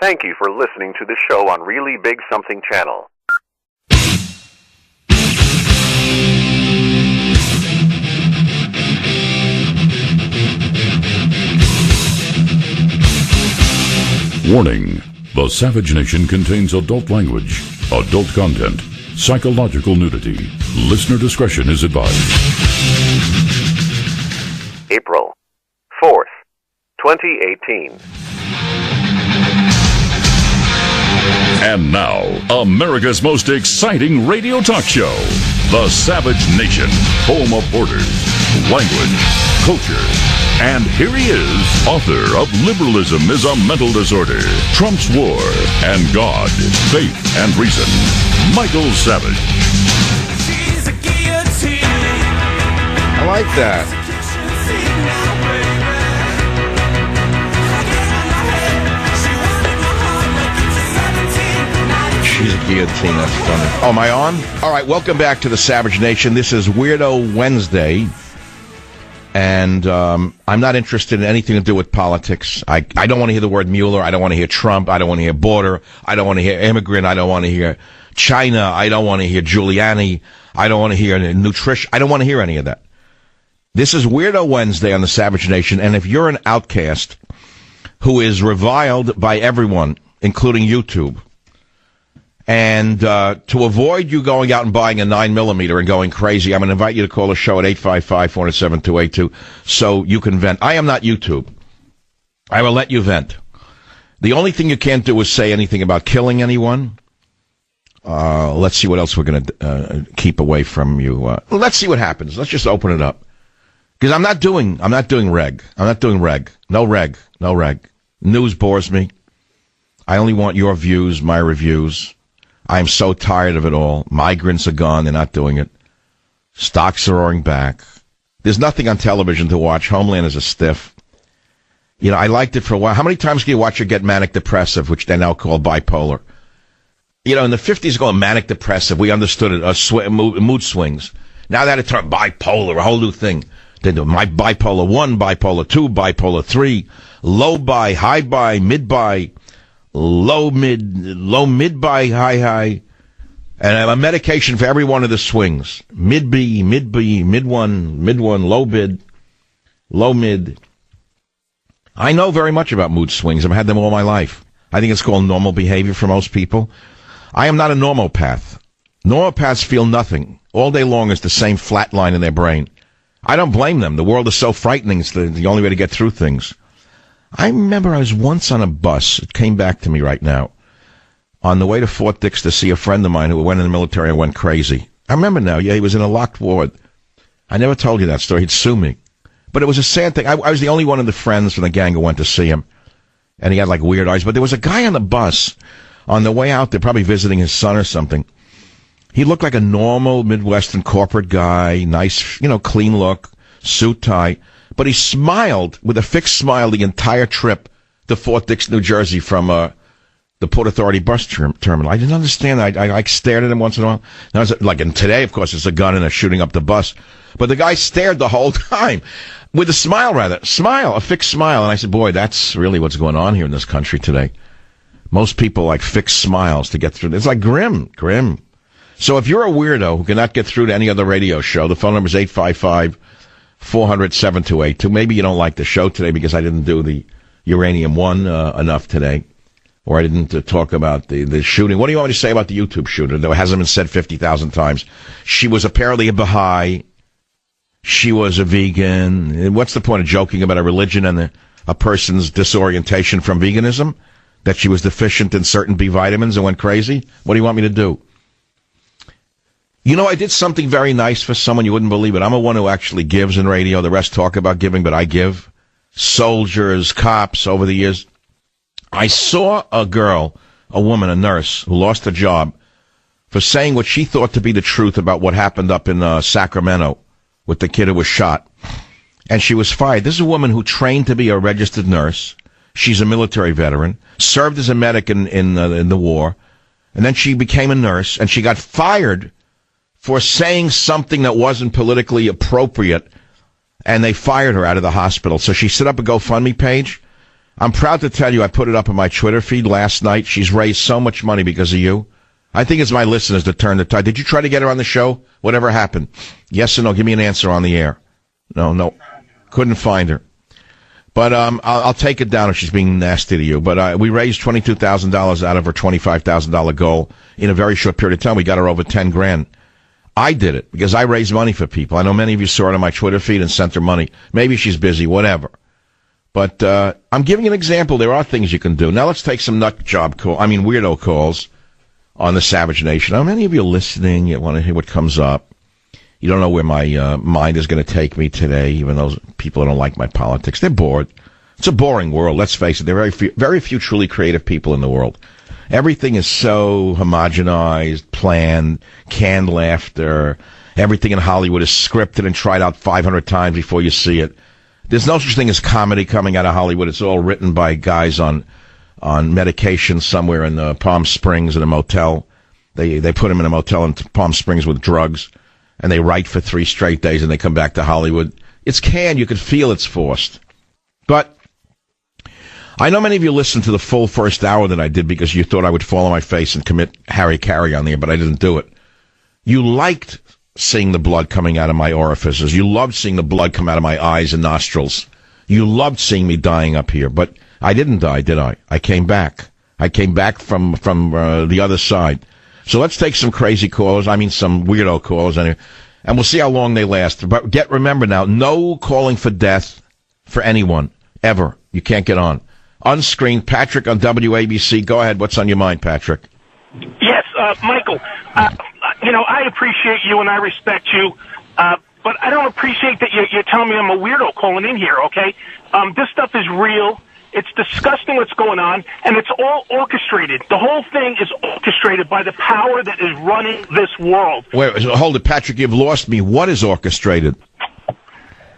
Thank you for listening to the show on Really Big Something Channel. Warning: the Savage Nation contains adult language, adult content, psychological nudity. Listener discretion is advised. April 4th, 2018. And now, America's most exciting radio talk show, The Savage Nation, home of borders, language, culture. And here he is, author of Liberalism is a Mental Disorder, Trump's War, and God, Faith, and Reason, Michael Savage. She's a guillotine. I like that. She's a guillotine, that's funny. Oh, am I on? All right, welcome back to the Savage Nation. This is Weirdo Wednesday. And I'm not interested in anything to do with politics. I don't want to hear the word Mueller. I don't want to hear Trump. I don't want to hear border. I don't want to hear immigrant. I don't want to hear China. I don't want to hear Giuliani. I don't want to hear nutrition. I don't want to hear any of that. This is Weirdo Wednesday on the Savage Nation. And if you're an outcast who is reviled by everyone, including YouTube, and to avoid you going out and buying a 9mm and going crazy, I'm going to invite you to call the show at 855-407-282 so you can vent. I am not YouTube. I will let you vent. The only thing you can't do is say anything about killing anyone. Let's see what else we're going to keep away from you. Let's see what happens. Let's just open it up. Because I'm not doing reg. I'm not doing reg. No reg. No reg. News bores me. I only want your views, my reviews. I'm so tired of it all. Migrants are gone. They're not doing it. Stocks are roaring back. There's nothing on television to watch. Homeland is a stiff. You know, I liked it for a while. How many times can you watch it get manic depressive, which they now call bipolar? You know, in the 50s, called manic depressive. We understood it, mood swings. Now that it's turned bipolar, a whole new thing. They do my bipolar 1, bipolar 2, bipolar 3, low bi, high bi, mid bi. Low mid by high, and I have a medication for every one of the swings. Mid B, mid 1, low mid. I know very much about mood swings. I've had them all my life. I think it's called normal behavior for most people. I am not a normopath. Normopaths feel nothing. All day long is the same flat line in their brain. I don't blame them. The world is so frightening. It's the only way to get through things. I remember I was once on a bus. It came back to me right now. On the way to Fort Dix to see a friend of mine who went in the military and went crazy. I remember now. Yeah, he was in a locked ward. I never told you that story. He'd sue me. But it was a sad thing. I was the only one of the friends from the gang who went to see him. And he had like weird eyes. But there was a guy on the bus on the way out there, probably visiting his son or something. He looked like a normal Midwestern corporate guy. Nice, clean look, suit, tie. But he smiled with a fixed smile the entire trip to Fort Dix, New Jersey from the Port Authority bus terminal. I didn't understand. I stared at him once in a while. And I was like, and today, of course, it's a gun and a shooting up the bus. But the guy stared the whole time with a smile, a fixed smile. And I said, boy, that's really what's going on here in this country today. Most people like fixed smiles to get through. It's like grim. So if you're a weirdo who cannot get through to any other radio show, the phone number is 855-400-7282. Maybe you don't like the show today because I didn't do the Uranium One enough today, or I didn't talk about the shooting. What do you want me to say about the YouTube shooter, though it hasn't been said 50,000 times? She was apparently a Baha'i. She was a vegan. What's the point of joking about a religion and a person's disorientation from veganism? That she was deficient in certain B vitamins and went crazy? What do you want me to do? You know, I did something very nice for someone. You wouldn't believe it. I'm the one who actually gives in radio. The rest talk about giving, but I give. Soldiers, cops, over the years. I saw a woman, a nurse, who lost her job for saying what she thought to be the truth about what happened up in Sacramento with the kid who was shot. And she was fired. This is a woman who trained to be a registered nurse. She's a military veteran, served as a medic in the war, and then she became a nurse, and she got fired for saying something that wasn't politically appropriate, and they fired her out of the hospital. So she set up a GoFundMe page. I'm proud to tell you I put it up on my Twitter feed last night. She's raised so much money because of you. I think it's my listeners that turn the tide. Did you try to get her on the show? Whatever happened? Yes or no? Give me an answer on the air. No. Couldn't find her. But I'll take it down if she's being nasty to you. But we raised $22,000 out of her $25,000 goal in a very short period of time. We got her over $10,000. I did it because I raise money for people. I know many of you saw it on my Twitter feed and sent her money. Maybe she's busy, whatever. But I'm giving an example. There are things you can do. Now let's take some weirdo calls on the Savage Nation. How many of you are listening? You want to hear what comes up? You don't know where my mind is going to take me today, even though people don't like my politics. They're bored. It's a boring world. Let's face it. There are very few truly creative people in the world. Everything is so homogenized, planned, canned laughter. Everything in Hollywood is scripted and tried out 500 times before you see it. There's no such thing as comedy coming out of Hollywood. It's all written by guys on medication somewhere in Palm Springs in a motel. They put them in a motel in Palm Springs with drugs. And they write for 3 straight days, and they come back to Hollywood. It's canned. You could feel it's forced. But I know many of you listened to the full first hour that I did because you thought I would fall on my face and commit Harry Carey on there, but I didn't do it. You liked seeing the blood coming out of my orifices. You loved seeing the blood come out of my eyes and nostrils. You loved seeing me dying up here. But I didn't die, did I? I came back. I came back from the other side. So let's take some crazy calls. Some weirdo calls, and we'll see how long they last. But remember now, no calling for death for anyone, ever. You can't get on. Unscreened, Patrick on WABC. Go ahead. What's on your mind, Patrick? Yes, Michael. I appreciate you and I respect you, but I don't appreciate that you're telling me I'm a weirdo calling in here, okay? This stuff is real. It's disgusting what's going on, and it's all orchestrated. The whole thing is orchestrated by the power that is running this world. Wait, hold it, Patrick. You've lost me. What is orchestrated?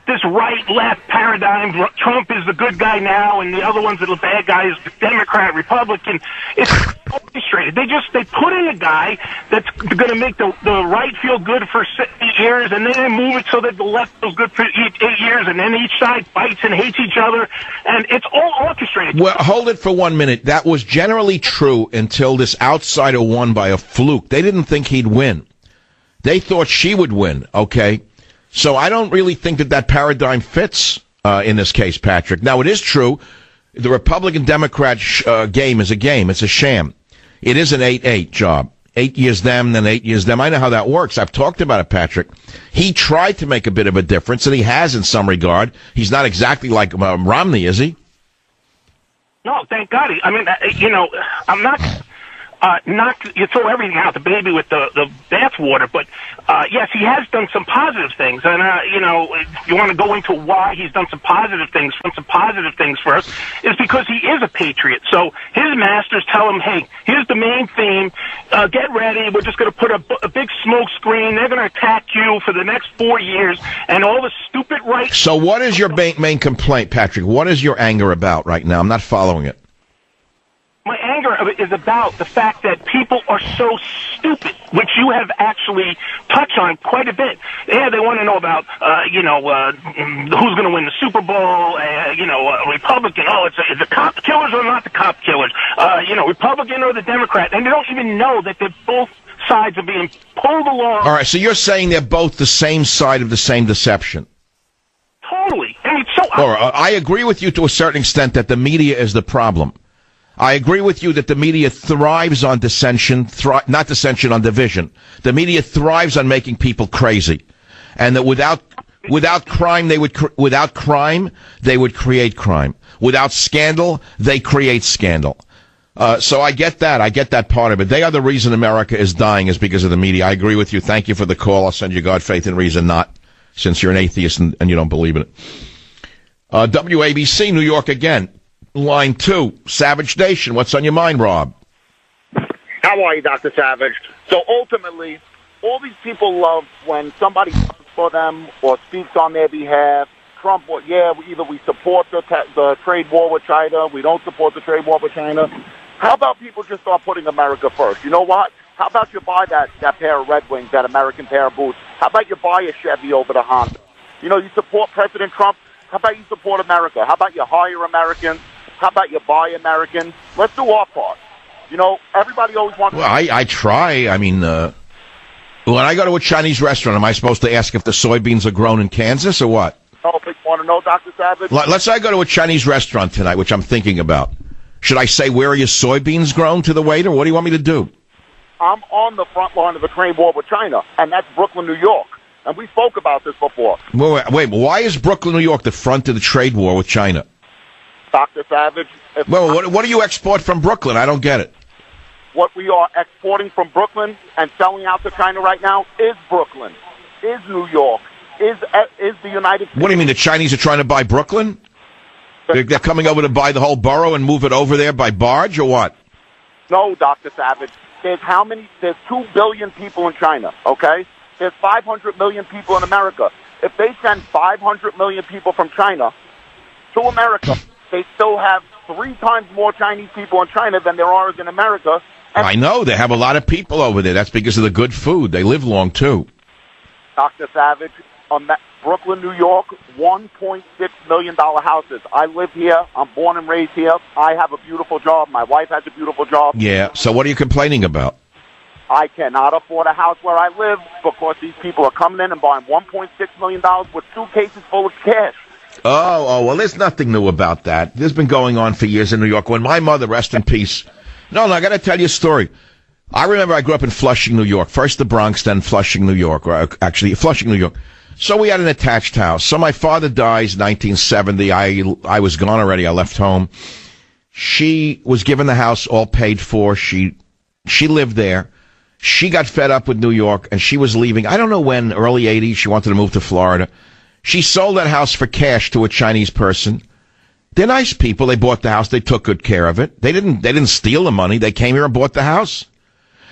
This right-left paradigm. Trump is the good guy now, and the other ones are the bad guys, Democrat, Republican. It's orchestrated. They put in a guy that's going to make the right feel good for 8 years, and then they move it so that the left feels good for 8 years, and then each side fights and hates each other, and it's all orchestrated. Well, hold it for 1 minute. That was generally true until this outsider won by a fluke. They didn't think he'd win. They thought she would win, okay? So I don't really think that paradigm fits in this case, Patrick. Now, it is true. The Republican-Democrat game is a game. It's a sham. It is an 8-8 job. 8 years them, then 8 years them. I know how that works. I've talked about it, Patrick. He tried to make a bit of a difference, and he has in some regard. He's not exactly like Romney, is he? No, thank God. I'm not... you throw everything out, the baby with the bathwater, but yes, he has done some positive things, and if you want to go into why he's done some positive things first, is because he is a patriot. So his masters tell him, hey, here's the main theme, get ready, we're just going to put a big smoke screen, they're going to attack you for the next 4 years, and all the stupid right... So what is your main complaint, Patrick? What is your anger about right now? I'm not following it. My anger is about the fact that people are so stupid, which you have actually touched on quite a bit. Yeah, they want to know about, who's going to win the Super Bowl, Republican, it's the cop killers or not the cop killers, Republican or the Democrat, and they don't even know that they're both sides are being pulled along. All right, so you're saying they're both the same side of the same deception. Totally. I agree with you to a certain extent that the media is the problem. I agree with you that the media thrives on dissension, not dissension, on division. The media thrives on making people crazy, and that without crime they would create crime. Without scandal, they create scandal. So I get that. I get that part of it. They are the reason America is dying is because of the media. I agree with you. Thank you for the call. I'll send you God, Faith, and Reason Not, since you're an atheist and you don't believe in it. WABC, New York again. Line 2, Savage Nation. What's on your mind, Rob? How are you, Dr. Savage? So ultimately, all these people love when somebody comes for them or speaks on their behalf. Trump, either we support the trade war with China, we don't support the trade war with China. How about people just start putting America first? You know what? How about you buy that pair of Red Wings, that American pair of boots? How about you buy a Chevy over the Honda? You support President Trump. How about you support America? How about you hire Americans? How about you buy American? Let's do our part. You know, everybody always wants... Well, I try. I mean, when I go to a Chinese restaurant, am I supposed to ask if the soybeans are grown in Kansas or what? Oh, but you want to know, Dr. Savage? Let's say I go to a Chinese restaurant tonight, which I'm thinking about. Should I say, where are your soybeans grown to the waiter? What do you want me to do? I'm on the front line of the trade war with China, and that's Brooklyn, New York. And we spoke about this before. Wait, why is Brooklyn, New York the front of the trade war with China? Dr. Savage... What do you export from Brooklyn? I don't get it. What we are exporting from Brooklyn and selling out to China right now is Brooklyn, is New York, is the United States. What do you mean, the Chinese are trying to buy Brooklyn? They're coming over to buy the whole borough and move it over there by barge, or what? No, Dr. Savage. There's 2 billion people in China, okay? There's 500 million people in America. If they send 500 million people from China to America, they still have 3 times more Chinese people in China than there are in America. And I know. They have a lot of people over there. That's because of the good food. They live long, too. Dr. Savage, Brooklyn, New York, $1.6 million houses. I live here. I'm born and raised here. I have a beautiful job. My wife has a beautiful job. Yeah, so what are you complaining about? I cannot afford a house where I live because these people are coming in and buying $1.6 million with suitcases full of cash. Oh, well, there's nothing new about that. This has been going on for years in New York. When my mother, rest in peace... No, I got to tell you a story. I remember I grew up in Flushing, New York. First the Bronx, then Flushing, New York. Or actually, Flushing, New York. So we had an attached house. So my father dies in 1970. I was gone already. I left home. She was given the house all paid for. She lived there. She got fed up with New York, and she was leaving. I don't know when, early 80s, she wanted to move to Florida. She sold that house for cash to a Chinese person. They're nice people. They bought the house. They took good care of it. They didn't steal the money. They came here and bought the house.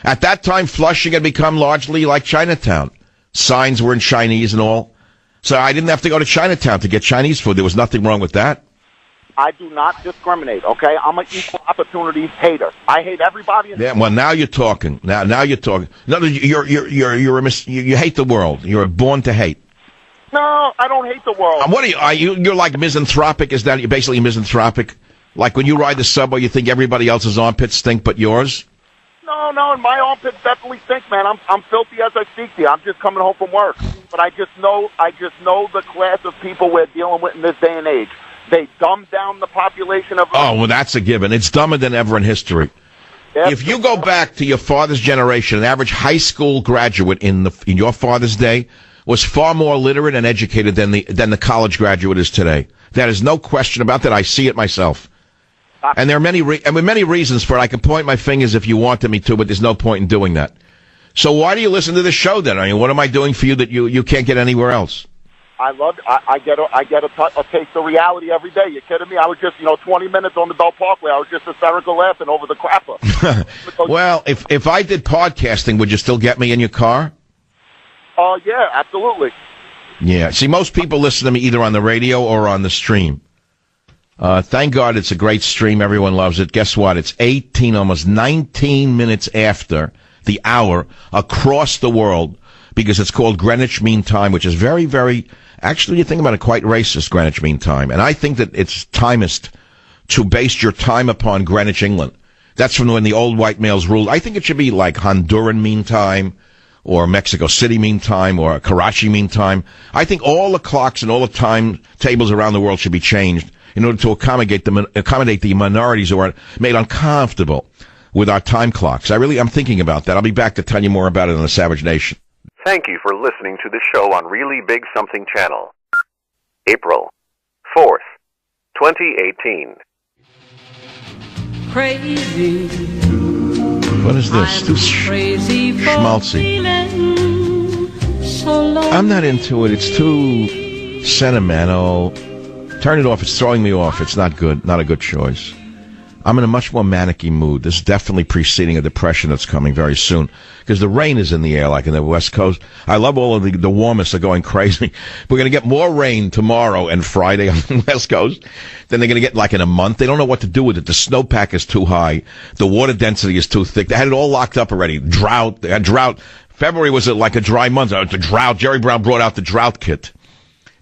At that time, Flushing had become largely like Chinatown. Signs were in Chinese and all. So I didn't have to go to Chinatown to get Chinese food. There was nothing wrong with that. I do not discriminate, okay? I'm an equal opportunity hater. I hate everybody. Yeah, well, now you're talking. Now you're talking. No, you hate the world. You're born to hate. No, I don't hate the world. What are you? You're like misanthropic? Is that you're basically misanthropic? Like when you ride the subway, you think everybody else's armpits stink but yours? No, and my armpits definitely stink, man. I'm filthy as I speak to you. I'm just coming home from work. But I just know the class of people we're dealing with in this day and age. They dumb down the population of... Oh, well, that's a given. It's dumber than ever in history. Yes. If you go back to your father's generation, an average high school graduate in your father's day was far more literate and educated than the college graduate is today. There is no question about that. I see it myself. And there are many reasons for it. I can point my fingers if you wanted me to, but there's no point in doing that. So why do you listen to this show then? I mean, what am I doing for you that you can't get anywhere else? I love it. I get a taste of reality every day. You kidding me? I was just 20 minutes on the Belt Parkway. I was just hysterical laughing over the crapper. Well, if I did podcasting, would you still get me in your car? Yeah, absolutely. Yeah. See, most people listen to me either on the radio or on the stream. Thank God it's a great stream. Everyone loves it. Guess what? It's almost 19 minutes after the hour across the world because it's called Greenwich Mean Time, which is very, very, actually, you think about it, quite racist, Greenwich Mean Time. And I think that it's timist to base your time upon Greenwich, England. That's from when the old white males ruled. I think it should be like Honduran Mean Time, or Mexico City Mean Time, or Karachi Mean Time. I think all the clocks and all the time tables around the world should be changed in order to accommodate the minorities who are made uncomfortable with our time clocks. I'm thinking about that. I'll be back to tell you more about it on the Savage Nation. Thank you for listening to the show on Really Big Something Channel. April 4th, 2018. Crazy. What is this? Too schmaltzy. I'm not into it. It's too sentimental. Turn it off. It's throwing me off. It's not good. Not a good choice. I'm in a much more manic-y mood. This is definitely preceding a depression that's coming very soon because the rain is in the air, like in the West Coast. I love all of the warmists are going crazy. We're going to get more rain tomorrow and Friday on the West Coast than they're going to get like in a month. They don't know what to do with it. The snowpack is too high. The water density is too thick. They had it all locked up already. Drought. They had drought. February was like a dry month. The drought. Jerry Brown brought out the drought kit.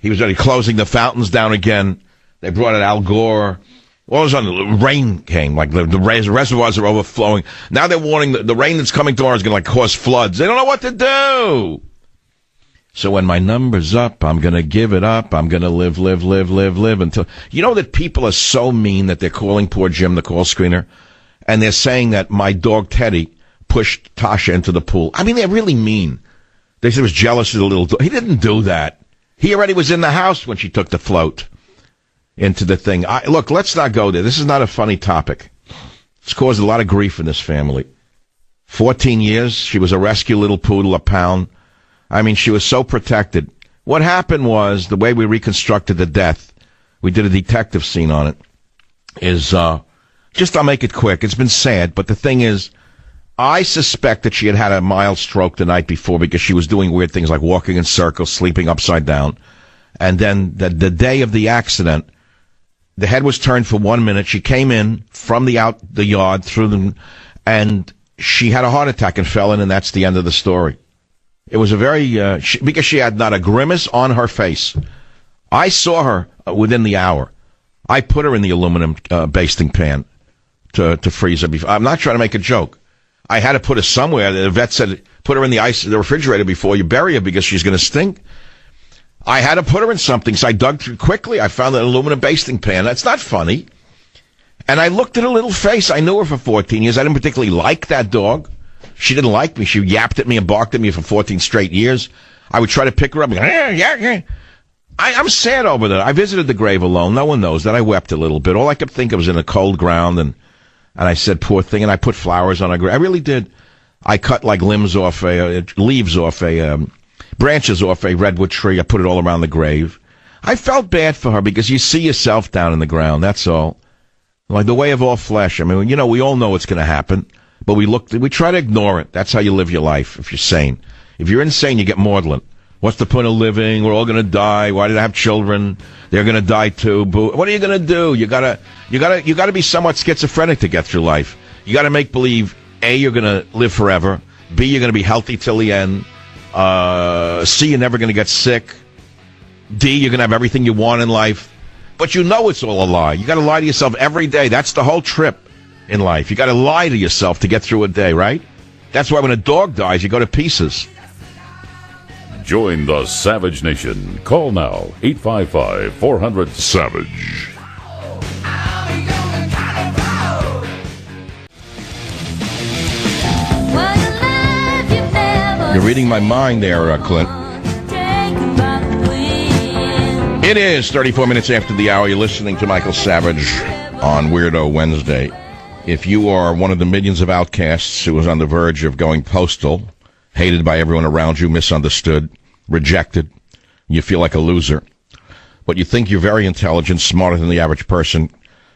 He was already closing the fountains down again. They brought out Al Gore. All of a sudden, the rain came, like the reservoirs are overflowing. Now they're warning the rain that's coming tomorrow is going to cause floods. They don't know what to do. So when my number's up, I'm going to give it up. I'm going to live until... You know that people are so mean that they're calling poor Jim, the call screener, and they're saying that my dog Teddy pushed Tasha into the pool. I mean, they're really mean. They said he was jealous of the little dog. He didn't do that. He already was in the house when she took the float into the thing. Look, let's not go there. This is not a funny topic. It's caused a lot of grief in this family. 14 years, she was a rescue little poodle, a pound. I mean, she was so protected. What happened was, the way we reconstructed the death, we did a detective scene on it, is, I'll make it quick. It's been sad, but the thing is, I suspect that she had a mild stroke the night before because she was doing weird things like walking in circles, sleeping upside down. And then the day of the accident, the head was turned for 1 minute. She came in from the yard through them, and she had a heart attack and fell in, and that's the end of the story. It was a very, because she had not a grimace on her face. I saw her within the hour. I put her in the aluminum basting pan to freeze her. I'm not trying to make a joke. I had to put her somewhere. The vet said, put her in the refrigerator before you bury her because she's going to stink. I had to put her in something, so I dug through quickly. I found an aluminum basting pan. That's not funny. And I looked at her little face. I knew her for 14 years. I didn't particularly like that dog. She didn't like me. She yapped at me and barked at me for 14 straight years. I would try to pick her up and go, I'm sad over that. I visited the grave alone. No one knows that. I wept a little bit. All I could think of was in the cold ground, and I said, poor thing, and I put flowers on her grave. I really did. I cut like branches off a redwood tree. I put it all around the grave. I felt bad for her because you see yourself down in the ground. That's all. Like the way of all flesh. I mean, we all know it's going to happen. But we try to ignore it. That's how you live your life if you're sane. If you're insane, you get maudlin. What's the point of living? We're all going to die. Why did I have children? They're going to die too. What are you going to do? You gotta be somewhat schizophrenic to get through life. You got to make believe, A, you're going to live forever. B, you're going to be healthy till the end. C, you're never going to get sick. D, you're going to have everything you want in life. But it's all a lie. You got to lie to yourself every day. That's the whole trip in life. You got to lie to yourself to get through a day, right? That's why when a dog dies, you go to pieces. Join the Savage Nation. Call now, 855-400-SAVAGE. You're reading my mind there, Clint. It is 34 minutes after the hour. You're listening to Michael Savage on Weirdo Wednesday. If you are one of the millions of outcasts who is on the verge of going postal, hated by everyone around you, misunderstood, rejected, you feel like a loser, but you think you're very intelligent, smarter than the average person,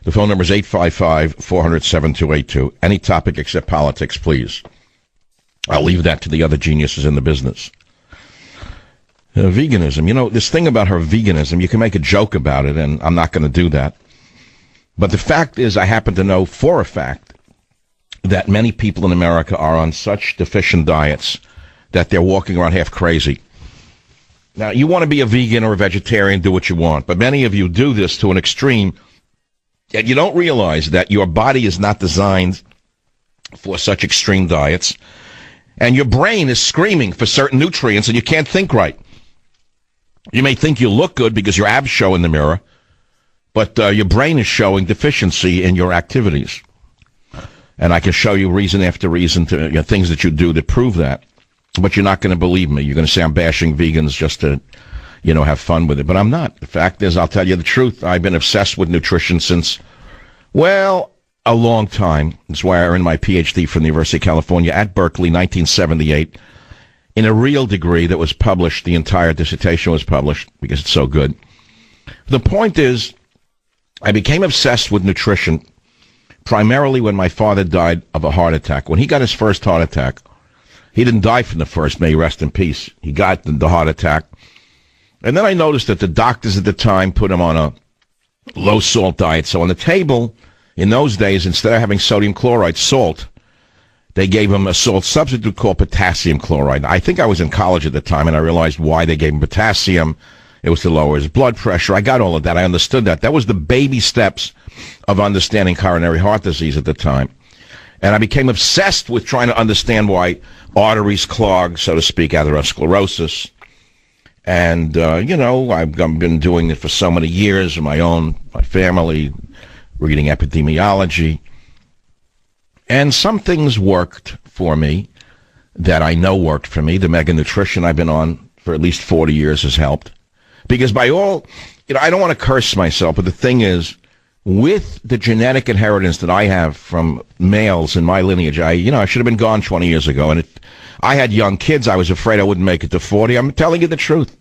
the phone number is 855-400-7282. Any topic except politics, please. I'll leave that to the other geniuses in the business. Veganism. This thing about her veganism, you can make a joke about it, and I'm not going to do that. But the fact is, I happen to know for a fact that many people in America are on such deficient diets that they're walking around half crazy. Now, you want to be a vegan or a vegetarian, do what you want, but many of you do this to an extreme, and you don't realize that your body is not designed for such extreme diets, and your brain is screaming for certain nutrients, and you can't think right. You may think you look good because your abs show in the mirror, but your brain is showing deficiency in your activities. And I can show you reason after reason to things that you do that prove that. But you're not going to believe me. You're going to say I'm bashing vegans just to, have fun with it. But I'm not. The fact is, I'll tell you the truth. I've been obsessed with nutrition since, a long time. That's why I earned my PhD from the University of California at Berkeley, 1978. In a real degree that was published, the entire dissertation was published because it's so good. The point is, I became obsessed with nutrition primarily when my father died of a heart attack. When he got his first heart attack, he didn't die from the first, may he rest in peace. He got the heart attack. And then I noticed that the doctors at the time put him on a low-salt diet. So on the table, in those days, instead of having sodium chloride, salt, they gave him a salt substitute called potassium chloride. I think I was in college at the time, and I realized why they gave him potassium. It was to lower his blood pressure. I got all of that. I understood that. That was the baby steps of understanding coronary heart disease at the time. And I became obsessed with trying to understand why arteries clog, so to speak, atherosclerosis. And, I've been doing it for so many years in my family, reading epidemiology. And some things worked for me that I know worked for me. The Mega Nutrition I've been on for at least 40 years has helped. Because I don't want to curse myself, but the thing is, with the genetic inheritance that I have from males in my lineage, I should have been gone 20 years ago. And I had young kids. I was afraid I wouldn't make it to 40. I'm telling you the truth.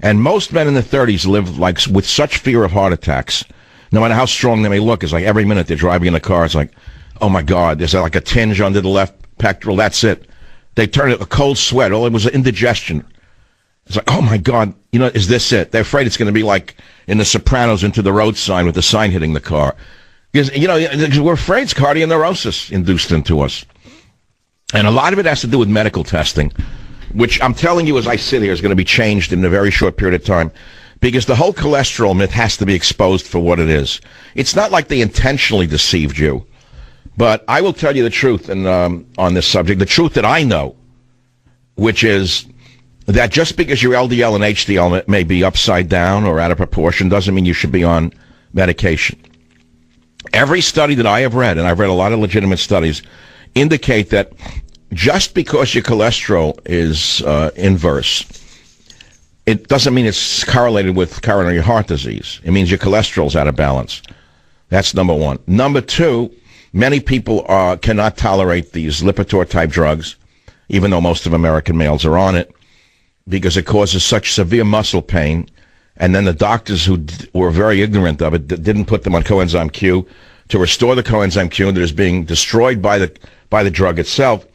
And most men in the 30s live with such fear of heart attacks. No matter how strong they may look, it's like every minute they're driving in a car, it's like, oh my God, there's like a tinge under the left pectoral. That's it. They turn it a cold sweat. Oh, it was indigestion. It's like, oh my God, is this it? They're afraid it's going to be like in The Sopranos, Into the Road sign with the sign hitting the car. Because, we're afraid it's cardiac neurosis induced into us. And a lot of it has to do with medical testing, which I'm telling you as I sit here is going to be changed in a very short period of time. Because the whole cholesterol myth has to be exposed for what it is. It's not like they intentionally deceived you. But I will tell you the truth on this subject, the truth that I know, which is that just because your LDL and HDL may be upside down or out of proportion doesn't mean you should be on medication. Every study that I have read, and I've read a lot of legitimate studies, indicate that just because your cholesterol is inverse, it doesn't mean it's correlated with coronary heart disease. It means your cholesterol's out of balance. That's number one. Number two, many people cannot tolerate these Lipitor-type drugs, even though most of American males are on it, because it causes such severe muscle pain. And then the doctors who were very ignorant of it didn't put them on coenzyme Q to restore the coenzyme Q that is being destroyed by the drug itself.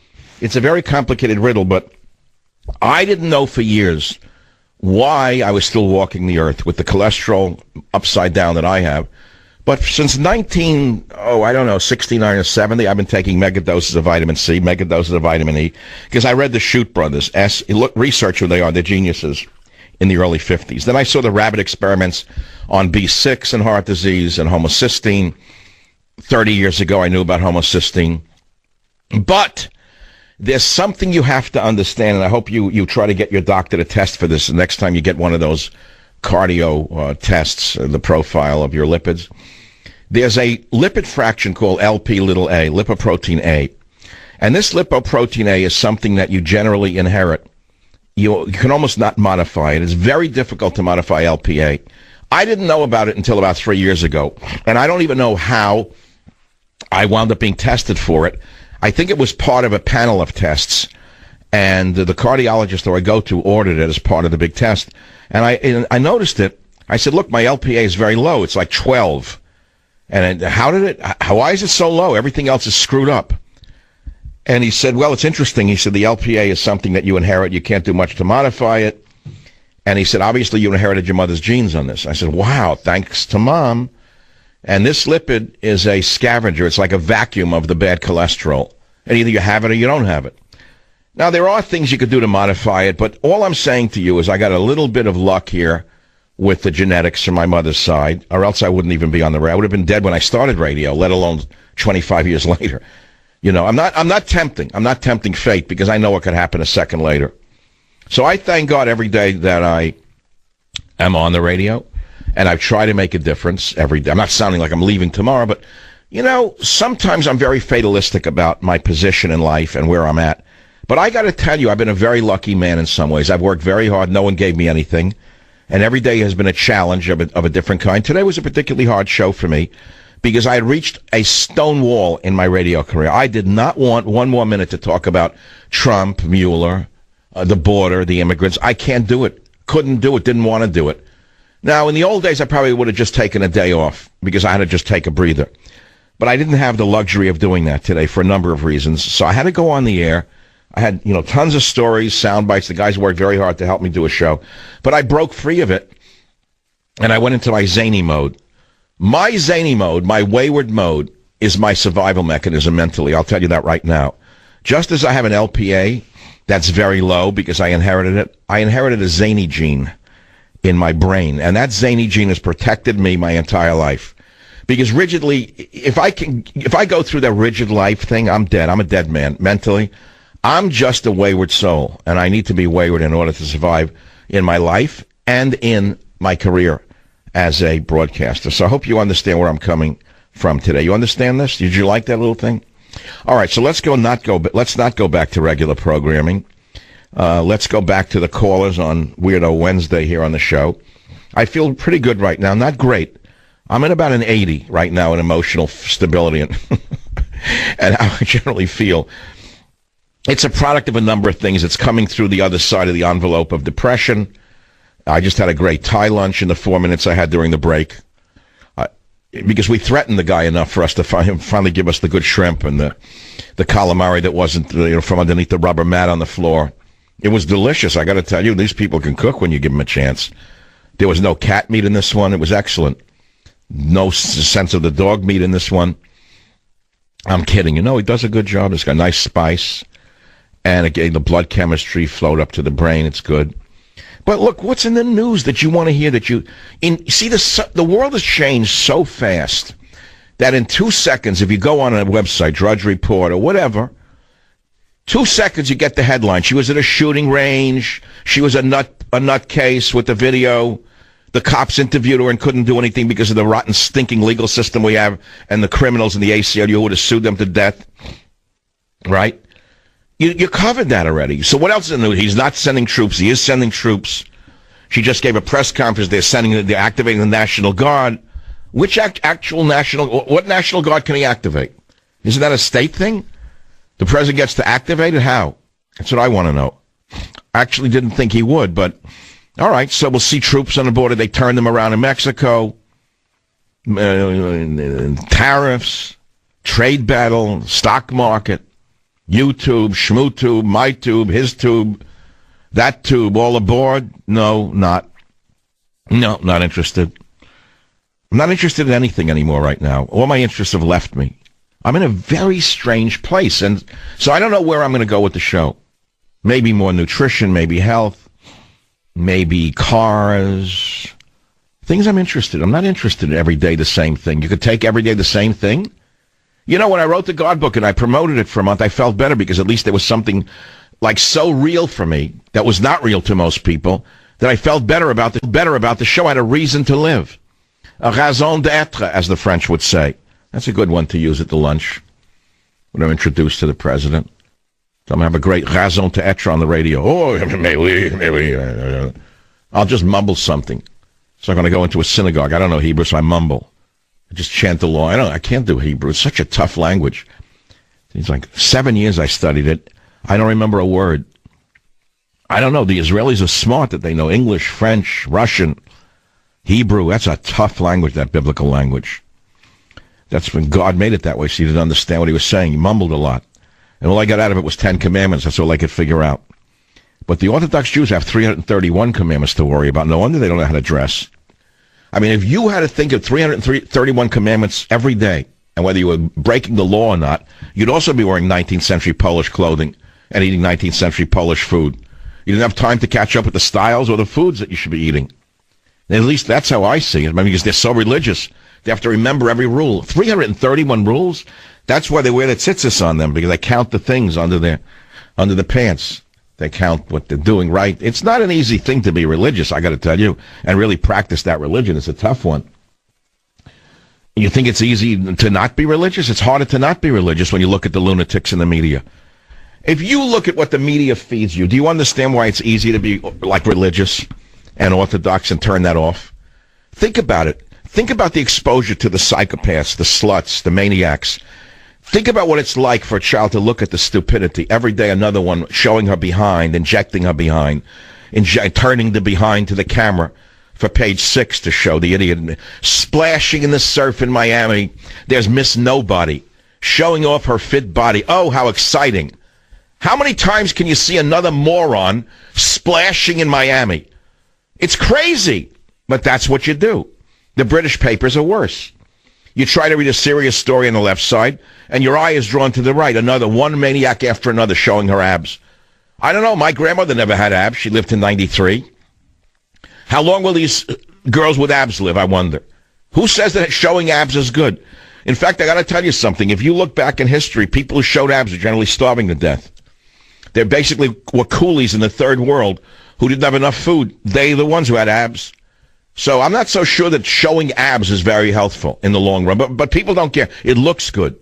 It's a very complicated riddle, but I didn't know for years why I was still walking the earth with the cholesterol upside down that I have. But since 69 or 70, I've been taking mega doses of vitamin C, mega doses of vitamin E, because I read the Shoot brothers, research who they are, they're geniuses, in the early 50s. Then I saw the rabbit experiments on B6 and heart disease and homocysteine. 30 years ago, I knew about homocysteine. But there's something you have to understand, and I hope you try to get your doctor to test for this the next time you get one of those cardio tests, the profile of your lipids. There's a lipid fraction called LP little a, lipoprotein A. And this lipoprotein A is something that you generally inherit. You can almost not modify it. It's very difficult to modify LPA. I didn't know about it until about 3 years ago. And I don't even know how I wound up being tested for it. I think it was part of a panel of tests. And the cardiologist who I go to ordered it as part of the big test. And I noticed it. I said, look, my LPA is very low. It's like 12. And why is it so low? Everything else is screwed up. And he said, well, it's interesting. He said, the LPA is something that you inherit. You can't do much to modify it. And he said, obviously, you inherited your mother's genes on this. I said, wow, thanks to Mom. And this lipid is a scavenger. It's like a vacuum of the bad cholesterol. And either you have it or you don't have it. Now, there are things you could do to modify it, but all I'm saying to you is I got a little bit of luck here with the genetics from my mother's side, or else I wouldn't even be on the radio. I would have been dead when I started radio, let alone 25 years later. I'm not tempting. I'm not tempting fate because I know what could happen a second later. So I thank God every day that I am on the radio, and I try to make a difference every day. I'm not sounding like I'm leaving tomorrow, but, sometimes I'm very fatalistic about my position in life and where I'm at. But I got to tell you, I've been a very lucky man in some ways. I've worked very hard. No one gave me anything. And every day has been a challenge of a different kind. Today was a particularly hard show for me because I had reached a stone wall in my radio career. I did not want one more minute to talk about Trump, Mueller, the border, the immigrants. I can't do it. Couldn't do it. Didn't want to do it. Now, in the old days, I probably would have just taken a day off because I had to just take a breather. But I didn't have the luxury of doing that today for a number of reasons. So I had to go on the air. I had, tons of stories, sound bites. The guys worked very hard to help me do a show. But I broke free of it, and I went into my zany mode. My zany mode, my wayward mode, is my survival mechanism mentally. I'll tell you that right now. Just as I have an LPA that's very low because I inherited it, I inherited a zany gene. in my brain. And that zany gene has protected me my entire life. Because rigidly, if I go through that rigid life thing, I'm dead. I'm a dead man mentally. I'm just a wayward soul, and I need to be wayward in order to survive in my life and in my career as a broadcaster. So I hope you understand where I'm coming from today. You understand this? Did you like that little thing? All right, so let's not go back to regular programming. Let's go back to the callers on Weirdo Wednesday here on the show. I feel pretty good right now. Not great. I'm at about an 80 right now in emotional stability and, and how I generally feel. It's a product of a number of things. It's coming through the other side of the envelope of depression. I just had a great Thai lunch in the 4 minutes I had during the break. Because we threatened the guy enough for us to finally give us the good shrimp and the calamari that wasn't from underneath the rubber mat on the floor. It was delicious. I got to tell you, these people can cook when you give them a chance. There was no cat meat in this one. It was excellent. No sense of the dog meat in this one. I'm kidding. He does a good job. It's got nice spice. And again, the blood chemistry flowed up to the brain. It's good. But look, what's in the news that you want to hear the world has changed so fast that in 2 seconds, if you go on a website, Drudge Report or whatever, 2 seconds you get the headline. She was at a shooting range. She was a nutcase with the video. The cops interviewed her and couldn't do anything because of the rotten, stinking legal system we have and the criminals in the ACLU would have sued them to death. Right? You covered that already. So what else is in the news? He's not sending troops. He is sending troops. She just gave a press conference. They're activating the National Guard. Which actual what National Guard can he activate? Isn't that a state thing? The president gets to activate it? How? That's what I want to know. I actually didn't think he would, but all right. So we'll see troops on the border. They turn them around in Mexico. Tariffs, trade battle, stock market. YouTube, Schmootube, MyTube, his tube, that tube, all aboard? No, not interested. I'm not interested in anything anymore right now. All my interests have left me. I'm in a very strange place, and so I don't know where I'm going to go with the show. Maybe more nutrition, maybe health, maybe cars, things I'm interested in. I'm not interested in every day the same thing. You could take every day the same thing. When I wrote the God book and I promoted it for a month, I felt better because at least there was something like so real for me that was not real to most people that I felt better about the show. I had a reason to live. A raison d'être, as the French would say. That's a good one to use at the lunch when I'm introduced to the president. So I'm going to have a great raison d'être on the radio. Oh, maybe. I'll just mumble something. So I'm going to go into a synagogue. I don't know Hebrew, so I mumble. I just chant the law. I can't do Hebrew. It's such a tough language. It's like 7 years I studied it. I don't remember a word. I don't know. The Israelis are smart that they know English, French, Russian, Hebrew. That's a tough language, that biblical language. That's when God made it that way, so you didn't understand what he was saying. He mumbled a lot. And all I got out of it was 10 commandments. That's all I could figure out. But the Orthodox Jews have 331 commandments to worry about. No wonder they don't know how to dress. I mean, if you had to think of 331 commandments every day, and whether you were breaking the law or not, you'd also be wearing 19th century Polish clothing and eating 19th century Polish food. You didn't have time to catch up with the styles or the foods that you should be eating. And at least that's how I see it. I mean, because they're so religious. They have to remember every rule. 331 rules? That's why they wear the tzitzis on them, because they count the things under the pants. They count what they're doing right. It's not an easy thing to be religious, I got to tell you, and really practice that religion. It's a tough one. You think it's easy to not be religious? It's harder to not be religious when you look at the lunatics in the media. If you look at what the media feeds you, do you understand why it's easy to be like religious and orthodox and turn that off? Think about it. Think about the exposure to the psychopaths, the sluts, the maniacs. Think about what it's like for a child to look at the stupidity. Every day another one showing her behind, injecting her behind, turning the behind to the camera for page 6 to show the idiot. Splashing in the surf in Miami. There's Miss Nobody showing off her fit body. Oh, how exciting. How many times can you see another moron splashing in Miami? It's crazy, but that's what you do. The British papers are worse. You try to read a serious story on the left side, and your eye is drawn to the right. One maniac after another showing her abs. I don't know. My grandmother never had abs. She lived to 93. How long will these girls with abs live, I wonder? Who says that showing abs is good? In fact, I got to tell you something. If you look back in history, people who showed abs are generally starving to death. They're basically were coolies in the third world who didn't have enough food. They're the ones who had abs. So I'm not so sure that showing abs is very healthful in the long run. But people don't care. It looks good.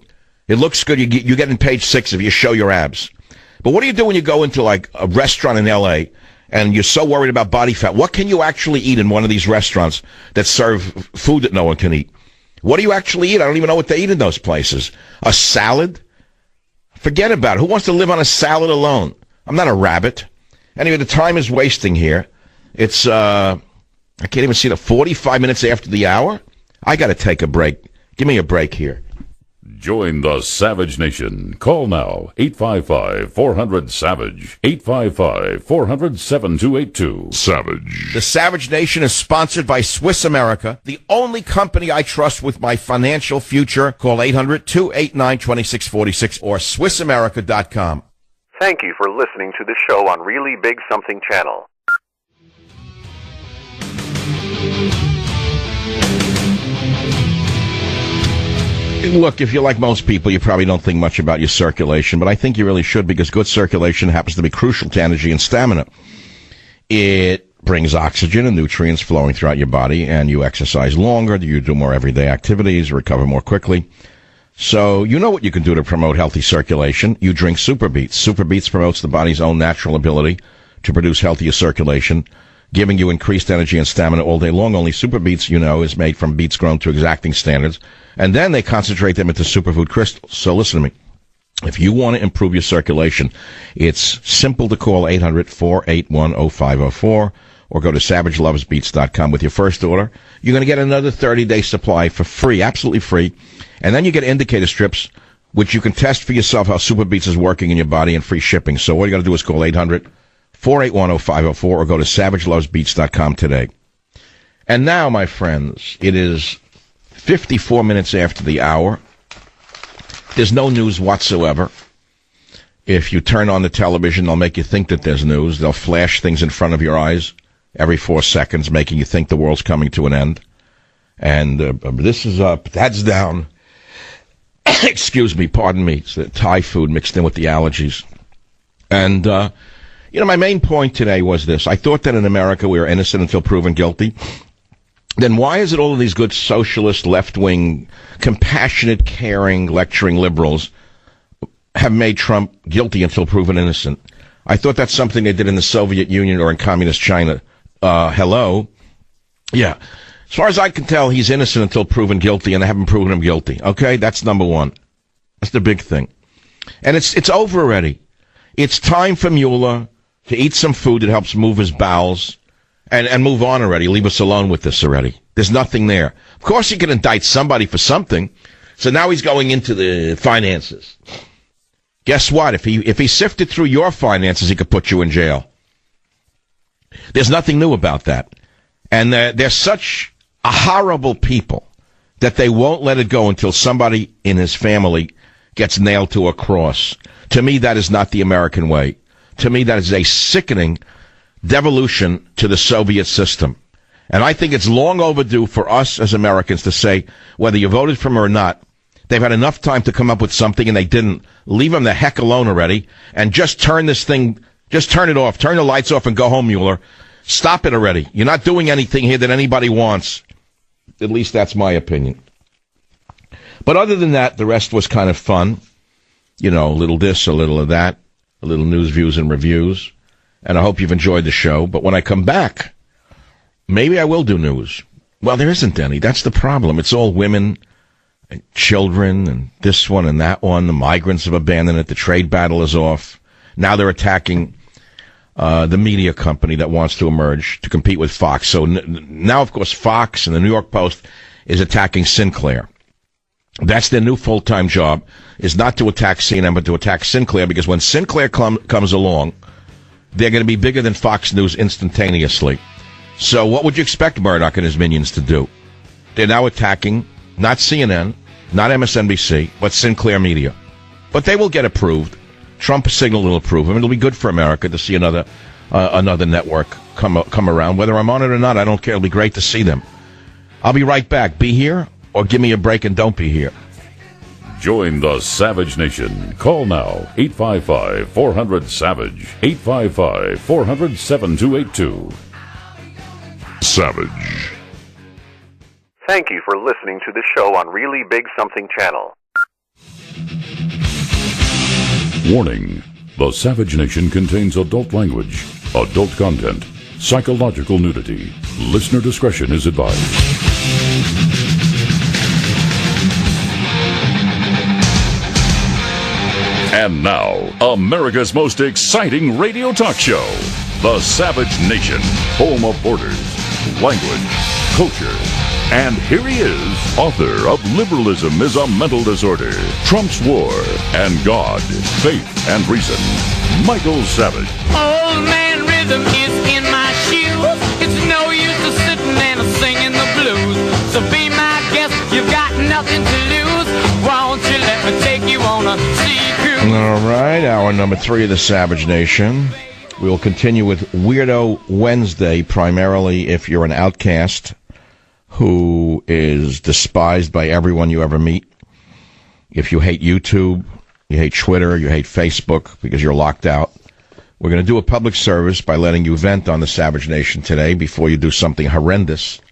It looks good. You get in page 6 if you show your abs. But what do you do when you go into like a restaurant in L.A., and you're so worried about body fat? What can you actually eat in one of these restaurants that serve food that no one can eat? What do you actually eat? I don't even know what they eat in those places. A salad? Forget about it. Who wants to live on a salad alone? I'm not a rabbit. Anyway, the time is wasting here. It's, I can't even see it, 45 minutes after the hour? I got to take a break. Give me a break here. Join the Savage Nation. Call now, 855-400-SAVAGE, 855-400-7282. Savage. The Savage Nation is sponsored by Swiss America, the only company I trust with my financial future. Call 800-289-2646 or SwissAmerica.com. Thank you for listening to the show on Really Big Something Channel. Look, if you're like most people, you probably don't think much about your circulation, but I think you really should, because good circulation happens to be crucial to energy and stamina. It brings oxygen and nutrients flowing throughout your body, and you exercise longer, you do more everyday activities, recover more quickly. So you know what you can do to promote healthy circulation. You drink Super Beets. Super Beets promotes the body's own natural ability to produce healthier circulation, giving you increased energy and stamina all day long. Only Super Beets, you know, is made from beets grown to exacting standards. And then they concentrate them into superfood crystals. So listen to me. If you want to improve your circulation, it's simple to call 800-481-0504 or go to SavageLovesBeats.com. With your first order, you're going to get another 30-day supply for free, absolutely free. And then you get indicator strips, which you can test for yourself how Super Beets is working in your body, and free shipping. So all you got to do is call 800-481-0504 or go to SavageLovesBeats.com today. And now, my friends, it is 54 minutes after the hour. There's no news whatsoever. If you turn on the television, they'll make you think that there's news. They'll flash things in front of your eyes every 4 seconds, making you think the world's coming to an end. And this is up, that's down. Excuse me, pardon me. It's the Thai food mixed in with the allergies. And, you know, my main point today was this. I thought that in America we were innocent until proven guilty. Then why is it all of these good socialist, left-wing, compassionate, caring, lecturing liberals have made Trump guilty until proven innocent? I thought that's something they did in the Soviet Union or in communist China. Hello? Yeah. As far as I can tell, he's innocent until proven guilty, and they haven't proven him guilty. Okay? That's number one. That's the big thing. And it's over already. It's time for Mueller to eat some food that helps move his bowels and move on already. Leave us alone with this already. There's nothing there. Of course he can indict somebody for something. So now he's going into the finances. Guess what? If he sifted through your finances, he could put you in jail. There's nothing new about that. And they're such a horrible people that they won't let it go until somebody in his family gets nailed to a cross. To me, that is not the American way. To me, that is a sickening devolution to the Soviet system. And I think it's long overdue for us as Americans to say, whether you voted for him or not, they've had enough time to come up with something, and they didn't. Leave them the heck alone already, and just turn this thing, just turn it off. Turn the lights off and go home, Mueller. Stop it already. You're not doing anything here that anybody wants. At least that's my opinion. But other than that, the rest was kind of fun. You know, a little this, a little of that, a little news, views, and reviews. And I hope you've enjoyed the show. But when I come back, maybe I will do news. Well, there isn't any. That's the problem. It's all women and children and this one and that one. The migrants have abandoned it. The trade battle is off. Now they're attacking the media company that wants to emerge to compete with Fox. So now, of course, Fox and the New York Post is attacking Sinclair. That's their new full-time job, is not to attack CNN, but to attack Sinclair, because when Sinclair comes along, they're going to be bigger than Fox News instantaneously. So what would you expect Murdoch and his minions to do? They're now attacking not CNN, not MSNBC, but Sinclair Media. But they will get approved. Trump signaled will approve him. It'll be good for America to see another network come around. Whether I'm on it or not, I don't care. It'll be great to see them. I'll be right back. Be here or give me a break and don't be here. Join the Savage Nation. Call now, 855-400-SAVAGE, 855-400-7282. Savage. Thank you for listening to the show on Really Big Something Channel. Warning. The Savage Nation contains adult language, adult content, psychological nudity. Listener discretion is advised. And now, America's most exciting radio talk show, The Savage Nation, home of borders, language, culture. And here he is, author of Liberalism is a Mental Disorder, Trump's War, and God, Faith, and Reason, Michael Savage. Old man rhythm is in my shoes. It's no use to sitting and singing the blues. So be my guest, you've got nothing to lose. Won't you let me take you on a sea cruise? All right, hour number 3 of the Savage Nation. We will continue with Weirdo Wednesday, primarily if you're an outcast who is despised by everyone you ever meet. If you hate YouTube, you hate Twitter, you hate Facebook because you're locked out. We're going to do a public service by letting you vent on the Savage Nation today before you do something horrendous.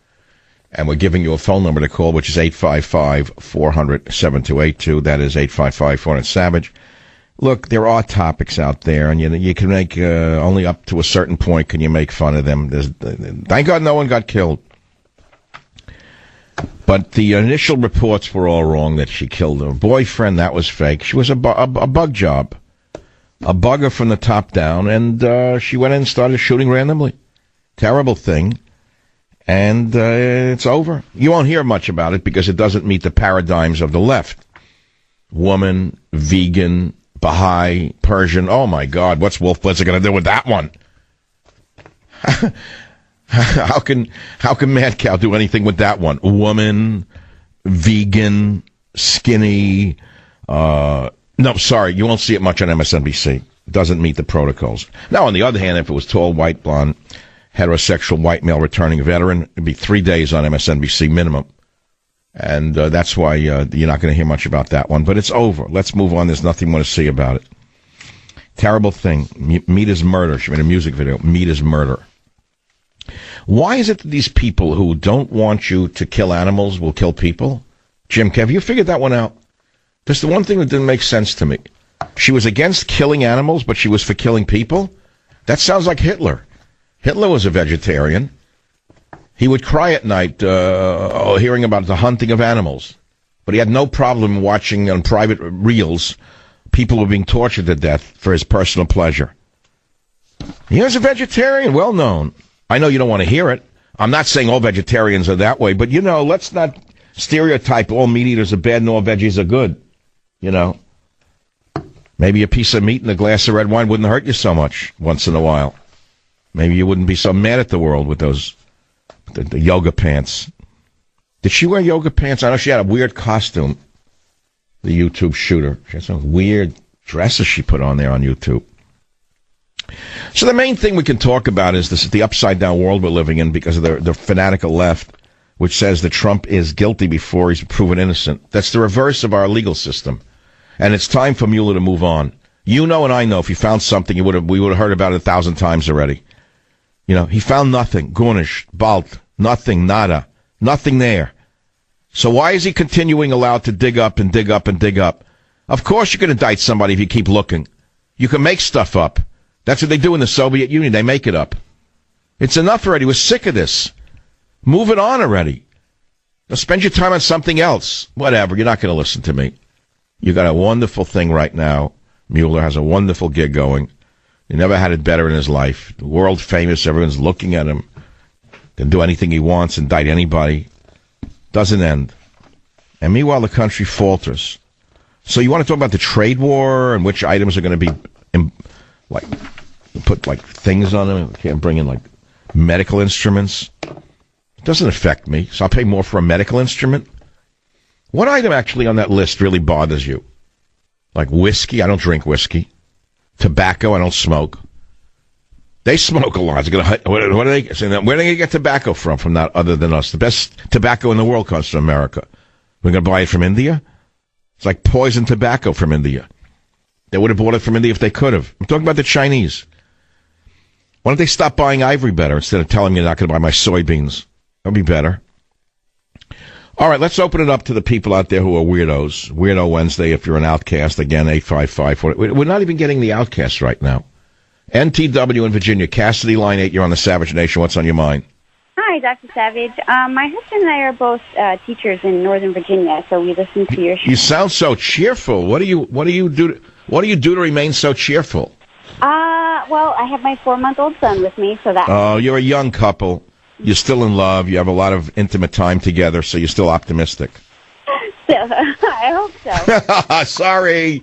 And we're giving you a phone number to call, which is 855-400-7282. That is 855-400-SAVAGE. Look, there are topics out there, and you can make only up to a certain point can you make fun of them. Thank God no one got killed. But the initial reports were all wrong that she killed her boyfriend. That was fake. She was a bug job. A bugger from the top down, and she went in and started shooting randomly. Terrible thing. And it's over. You won't hear much about it because it doesn't meet the paradigms of the left. Woman, vegan, Baha'i, Persian. Oh, my God. What's Wolf Blitzer going to do with that one? How can Mad Cow do anything with that one? Woman, vegan, skinny. No, sorry, you won't see it much on MSNBC. It doesn't meet the protocols. Now, on the other hand, if it was tall, white, blonde, heterosexual, white male returning veteran, it'd be 3 days on MSNBC minimum. And that's why you're not going to hear much about that one. But it's over. Let's move on. There's nothing more to see about it. Terrible thing. Meat is murder. She made a music video. Meat is murder. Why is it that these people who don't want you to kill animals will kill people? Jim, have you figured that one out? That's the one thing that didn't make sense to me. She was against killing animals, but she was for killing people? That sounds like Hitler. Hitler was a vegetarian. He would cry at night hearing about the hunting of animals. But he had no problem watching on private reels people were being tortured to death for his personal pleasure. He was a vegetarian, well known. I know you don't want to hear it. I'm not saying all vegetarians are that way, but, let's not stereotype all meat eaters are bad and all veggies are good. Maybe a piece of meat and a glass of red wine wouldn't hurt you so much once in a while. Maybe you wouldn't be so mad at the world with those the yoga pants. Did she wear yoga pants? I know she had a weird costume, the YouTube shooter. She had some weird dresses she put on there on YouTube. So the main thing we can talk about is the upside-down world we're living in because of the fanatical left, which says that Trump is guilty before he's proven innocent. That's the reverse of our legal system. And it's time for Mueller to move on. You know and I know if he found something, we would have heard about it 1,000 times already. He found nothing. Gornish, Balt, nothing, nada. Nothing there. So why is he continuing allowed to dig up and dig up and dig up? Of course you can indict somebody if you keep looking. You can make stuff up. That's what they do in the Soviet Union. They make it up. It's enough already. We're sick of this. Move it on already. Now spend your time on something else. Whatever. You're not going to listen to me. You got a wonderful thing right now. Mueller has a wonderful gig going. He never had it better in his life. World famous. Everyone's looking at him. Can do anything he wants, indict anybody. Doesn't end. And meanwhile, the country falters. So you want to talk about the trade war and which items are going to be put things on them? Can't bring in medical instruments. It doesn't affect me, so I'll pay more for a medical instrument. What item actually on that list really bothers you? Like whiskey? I don't drink whiskey. tobacco. I don't smoke. They smoke a lot. What are they saying? Where are they going to get tobacco from not other than us? The best tobacco in the world comes from America. We're going to buy it from India? It's like poison tobacco from India. They would have bought it from India if they could have. I'm talking about the Chinese. Why don't they stop buying ivory better instead of telling me you're not going to buy my soybeans? That would be better. All right, let's open it up to the people out there who are weirdos. Weirdo Wednesday, if you're an outcast, again, 855. We're not even getting the outcasts right now. NTW in Virginia, Cassidy, line 8, you're on the Savage Nation. What's on your mind? Hi, Dr. Savage. My husband and I are both teachers in Northern Virginia, so we listen to your show. You sound so cheerful. What do you do to remain so cheerful? Well, I have my 4-month-old son with me, so that... Oh, you're a young couple. You're still in love. You have a lot of intimate time together, so you're still optimistic. I hope so. Sorry.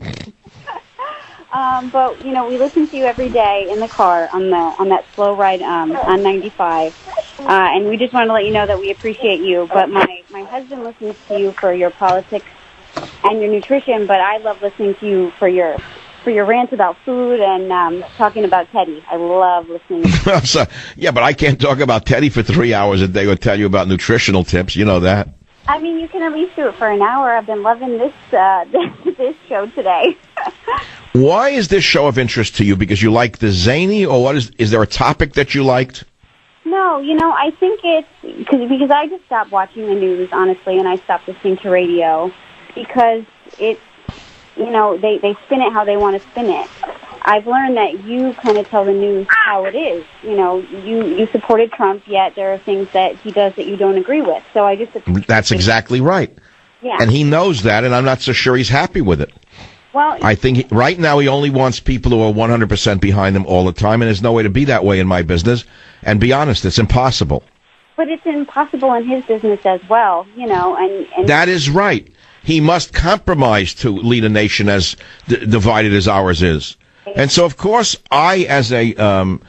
But, we listen to you every day in the car on that slow ride on 95. And we just wanted to let you know that we appreciate you. But my husband listens to you for your politics and your nutrition, but I love listening to you for your rants about food and talking about Teddy. I love listening. Yeah, but I can't talk about Teddy for 3 hours a day or tell you about nutritional tips. You know that. I mean, you can at least do it for an hour. I've been loving this this show today. Why is this show of interest to you? Because you like the zany, or what is there a topic that you liked? No, I think it's because I just stopped watching the news, honestly, and I stopped listening to radio because it's, they spin it how they want to spin it. I've learned that you kind of tell the news how it is. You supported Trump, yet there are things that he does that you don't agree with. So I just... That's exactly right. Yeah. And he knows that, and I'm not so sure he's happy with it. Well, I think right now he only wants people who are 100% behind him all the time, and there's no way to be that way in my business. And be honest, it's impossible. But it's impossible in his business as well, and... That is right. He must compromise to lead a nation as divided as ours is. And so, of course, I, as I'm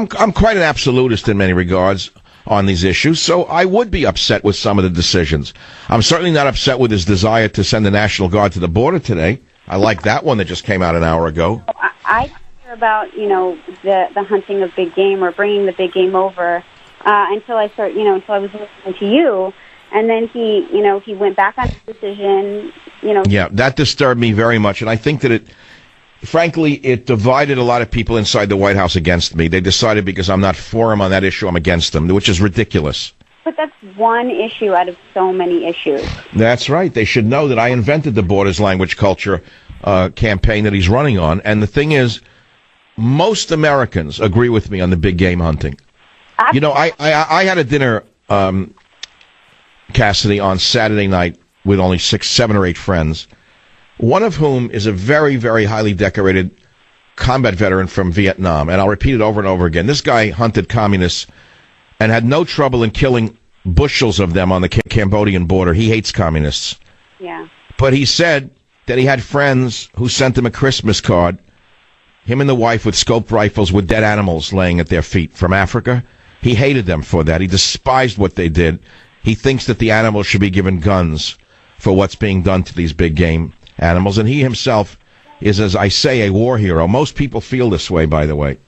quite an absolutist in many regards on these issues, so I would be upset with some of the decisions. I'm certainly not upset with his desire to send the National Guard to the border today. I like that one that just came out an hour ago. I hear about, the hunting of big game or bringing the big game over until I until I was listening to you. And then he went back on his decision, Yeah, that disturbed me very much. And I think that frankly, it divided a lot of people inside the White House against me. They decided because I'm not for him on that issue, I'm against them, which is ridiculous. But that's one issue out of so many issues. That's right. They should know that I invented the Borders Language Culture campaign that he's running on. And the thing is, most Americans agree with me on the big game hunting. I had a dinner, Cassidy, on Saturday night with only 6, 7, or 8 friends, one of whom is a very, very highly decorated combat veteran from Vietnam. And I'll repeat it over and over again. This guy hunted communists and had no trouble in killing bushels of them on the Cambodian border. He hates communists. Yeah. But he said that he had friends who sent him a Christmas card, him and the wife with scoped rifles with dead animals laying at their feet from Africa. He hated them for that. He despised what they did. He thinks that the animals should be given guns for what's being done to these big game animals. And he himself is, as I say, a war hero. Most people feel this way, by the way.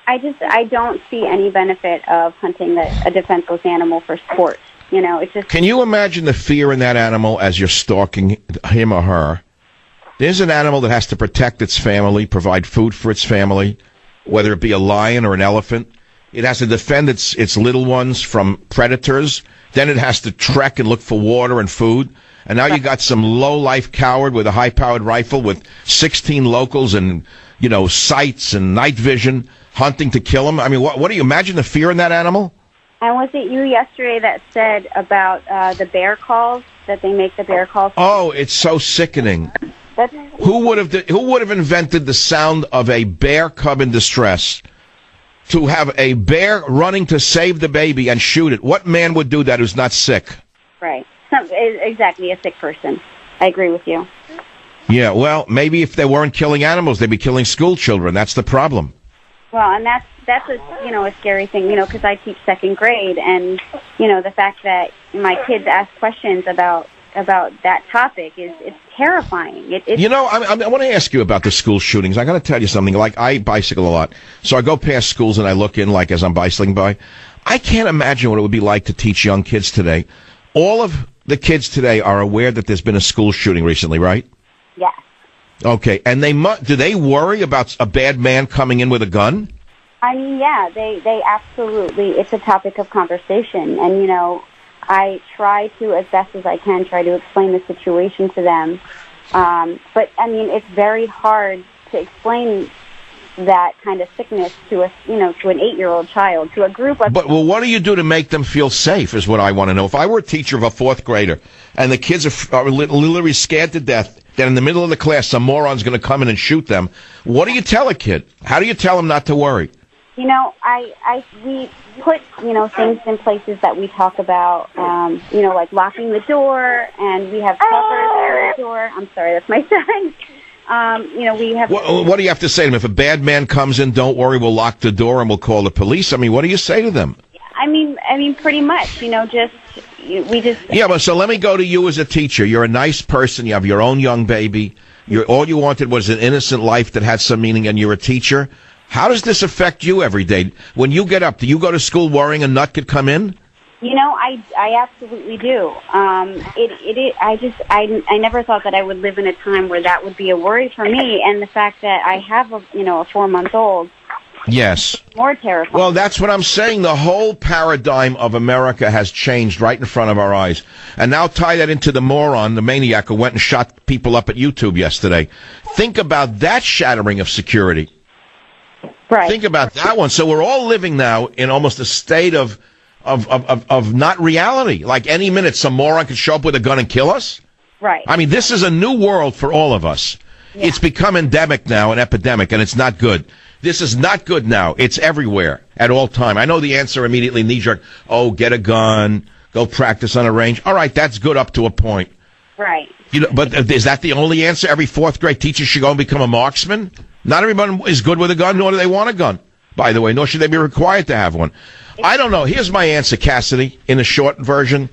I don't see any benefit of hunting a defenseless animal for sport. It's just... Can you imagine the fear in that animal as you're stalking him or her? There's an animal that has to protect its family, provide food for its family, whether it be a lion or an elephant. It has to defend its little ones from predators. Then it has to trek and look for water and food. And now you got some low-life coward with a high-powered rifle with 16 locals and, sights and night vision hunting to kill him. I mean, what do you imagine the fear in that animal? And was it you yesterday that said about the bear calls, that they make the bear calls? Oh, it's so sickening. Who would have invented the sound of a bear cub in distress to have a bear running to save the baby and shoot it? What man would do that who's not sick? Right. Exactly, a sick person. I agree with you. Yeah, well, maybe if they weren't killing animals, they'd be killing school children. That's the problem. Well, and that's a scary thing, because I teach second grade, and the fact that my kids ask questions about that topic is it's terrifying. You know, I want to ask you about the school shootings. I got to tell you something. Like, I bicycle a lot, so I go past schools and I look in, like, as I'm bicycling by. I can't imagine what it would be like to teach young kids today. All of the kids today are aware that there's been a school shooting recently, right? Yes. Okay, and do they worry about a bad man coming in with a gun? I mean, yeah, they absolutely, it's a topic of conversation. And, you know, I try to, as best as I can, try to explain the situation to them. But, I mean, it's very hard to explain that kind of sickness to to an 8-year-old child, to a group of... But, well, what do you do to make them feel safe is what I want to know. If I were a teacher of a 4th grader and the kids are literally scared to death that in the middle of the class some moron's going to come in and shoot them, what do you tell a kid? How do you tell them not to worry? You know, we put, things in places that we talk about, like locking the door, and we have covers on the door. I'm sorry, that's my son. We have... What do you have to say to them? If a bad man comes in, don't worry, we'll lock the door and we'll call the police. I mean, what do you say to them? I mean, pretty much, we just... Yeah, but so let me go to you as a teacher. You're a nice person. You have your own young baby. All you wanted was an innocent life that had some meaning, and you're a teacher. How does this affect you every day? When you get up, do you go to school worrying a nut could come in? I absolutely do. I never thought that I would live in a time where that would be a worry for me, and the fact that I have a 4-month-old. Yes. More terrifying. Well, that's what I'm saying. The whole paradigm of America has changed right in front of our eyes. And now tie that into the moron, the maniac who went and shot people up at YouTube yesterday. Think about that shattering of security. Right. Think about that one. So we're all living now in almost a state of not reality. Like any minute, some moron could show up with a gun and kill us. Right. I mean, this is a new world for all of us. Yeah. It's become endemic now, an epidemic, and it's not good. This is not good now. It's everywhere at all time. I know the answer immediately, knee-jerk, get a gun, go practice on a range. All right, that's good up to a point. Right. But is that the only answer? Every 4th grade teacher should go and become a marksman? Not everyone is good with a gun, nor do they want a gun, by the way, nor should they be required to have one. I don't know. Here's my answer, Cassidy, in a short version.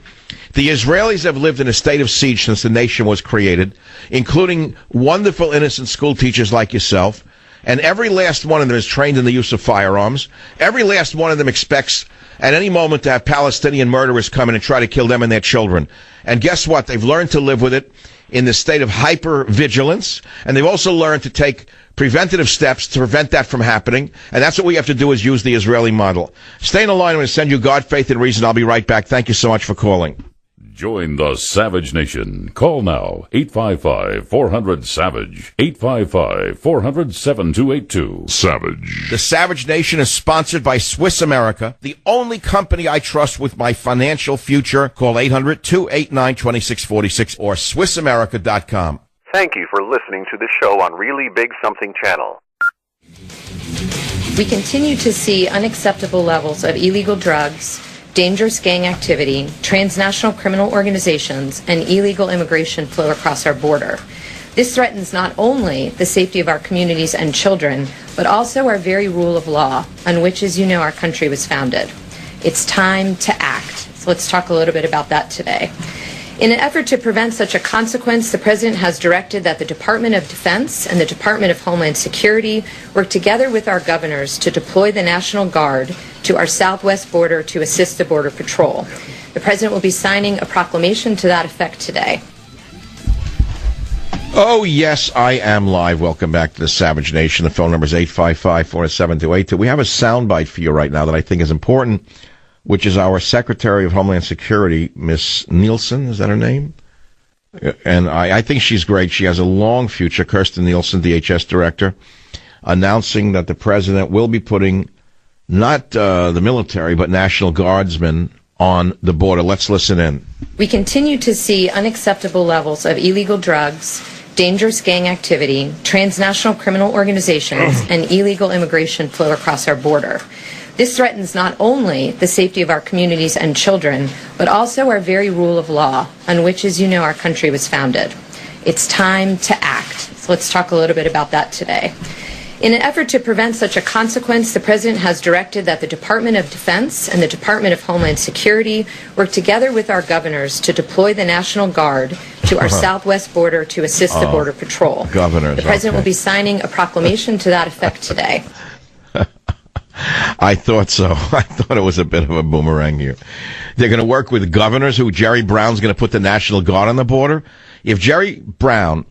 The Israelis have lived in a state of siege since the nation was created, including wonderful, innocent school teachers like yourself, and every last one of them is trained in the use of firearms. Every last one of them expects at any moment to have Palestinian murderers come in and try to kill them and their children. And guess what? They've learned to live with it in the state of hyper-vigilance, and they've also learned to take preventative steps to prevent that from happening, and that's what we have to do is use the Israeli model. Stay in the line. I'm going to send you God, Faith, and Reason. I'll be right back. Thank you so much for calling. Join the Savage Nation. Call now, 855-400-SAVAGE, 855-400-7282. Savage. The Savage Nation is sponsored by Swiss America, the only company I trust with my financial future. Call 800-289-2646 or SwissAmerica.com. Thank you for listening to the show on Really Big Something Channel. We continue to see unacceptable levels of illegal drugs, dangerous gang activity, transnational criminal organizations, and illegal immigration flow across our border. This threatens not only the safety of our communities and children, but also our very rule of law, on which, as you know, our country was founded. It's time to act. So let's talk a little bit about that today. In an effort to prevent such a consequence, the President has directed that the Department of Defense and the Department of Homeland Security work together with our governors to deploy the National Guard to our southwest border to assist the Border Patrol. The President will be signing a proclamation to that effect today. Oh, yes, I am live. Welcome back to the Savage Nation. The phone number is 855-407-282. We have a soundbite for you right now that I think is important, which is our Secretary of Homeland Security, Miss Nielsen. Is that her name? And I think she's great. She has a long future. Kirstjen Nielsen, DHS Director, announcing that the President will be putting not the military, but National Guardsmen on the border. Let's listen in. We continue to see unacceptable levels of illegal drugs, dangerous gang activity, transnational criminal organizations, and illegal immigration flow across our border. This threatens not only the safety of our communities and children, but also our very rule of law, on which, as you know, our country was founded. It's time to act. So let's talk a little bit about that today. In an effort to prevent such a consequence, the President has directed that the Department of Defense and the Department of Homeland Security work together with our governors to deploy the National Guard to our southwest border to assist the Border Patrol. Governors, the President will be signing a proclamation to that effect today. I thought so. I thought it was a bit of a boomerang here. They're going to work with governors who Jerry Brown's going to put the National Guard on the border. If Jerry Brown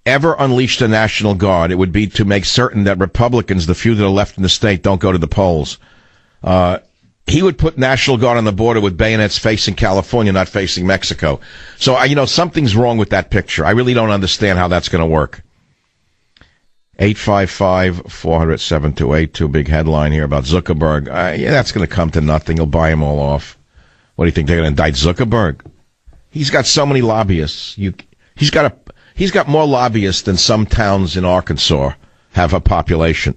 ever unleashed the National Guard, it would be to make certain that Republicans, the few that are left in the state, don't go to the polls. He would put National Guard on the border with bayonets facing California, not facing Mexico. So, something's wrong with that picture. I really don't understand how that's going to work. 855-400-7282, big headline here about Zuckerberg. That's going to come to nothing. He'll buy them all off. What do you think, they're going to indict Zuckerberg? He's got so many lobbyists. He's got more lobbyists than some towns in Arkansas have a population.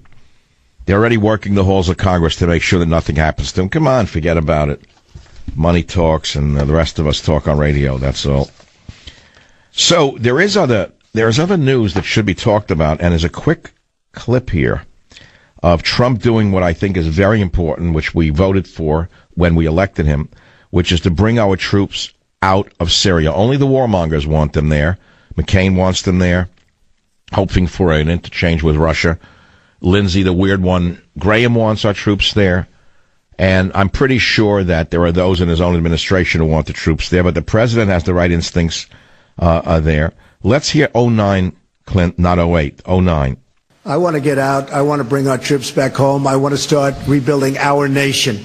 They're already working the halls of Congress to make sure that nothing happens to him. Come on, forget about it. Money talks, and the rest of us talk on radio, that's all. So there's other news that should be talked about, and there's a quick clip here of Trump doing what I think is very important, which we voted for when we elected him, which is to bring our troops out of Syria. Only the warmongers want them there. McCain wants them there, hoping for an interchange with Russia. Lindsey, the weird one, Graham wants our troops there. And I'm pretty sure that there are those in his own administration who want the troops there, but the president has the right instincts there. Let's hear 09, Clint, not 08, 09. I want to get out. I want to bring our troops back home. I want to start rebuilding our nation.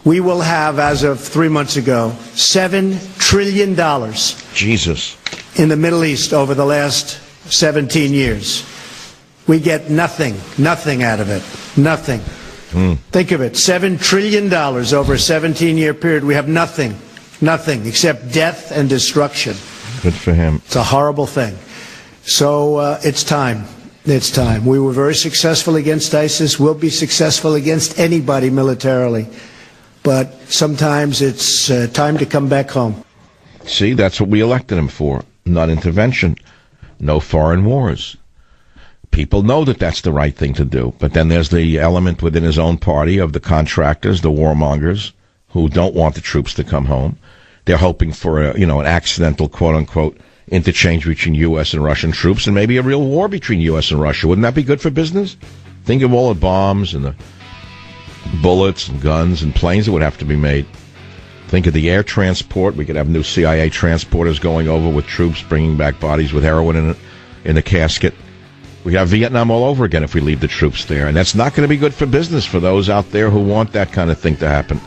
We will have, as of 3 months ago, $7 trillion Jesus. in the Middle East over the last 17 years. We get nothing out of it. Nothing. Think of it, $7 trillion over a 17-year period. We have nothing except death and destruction. Good for him. It's a horrible thing. So it's time. It's time. We were very successful against ISIS. We'll be successful against anybody militarily. But sometimes it's time to come back home. See, that's what we elected him for. Not intervention. No foreign wars. People know that that's the right thing to do. But then there's the element within his own party of the contractors, the warmongers, who don't want the troops to come home. They're hoping for an accidental, quote-unquote, interchange between U.S. and Russian troops and maybe a real war between U.S. and Russia. Wouldn't that be good for business? Think of all the bombs and the bullets and guns and planes that would have to be made. Think of the air transport. We could have new CIA transporters going over with troops, bringing back bodies with heroin in it, in the casket. We have Vietnam all over again if we leave the troops there. And that's not going to be good for business for those out there who want that kind of thing to happen.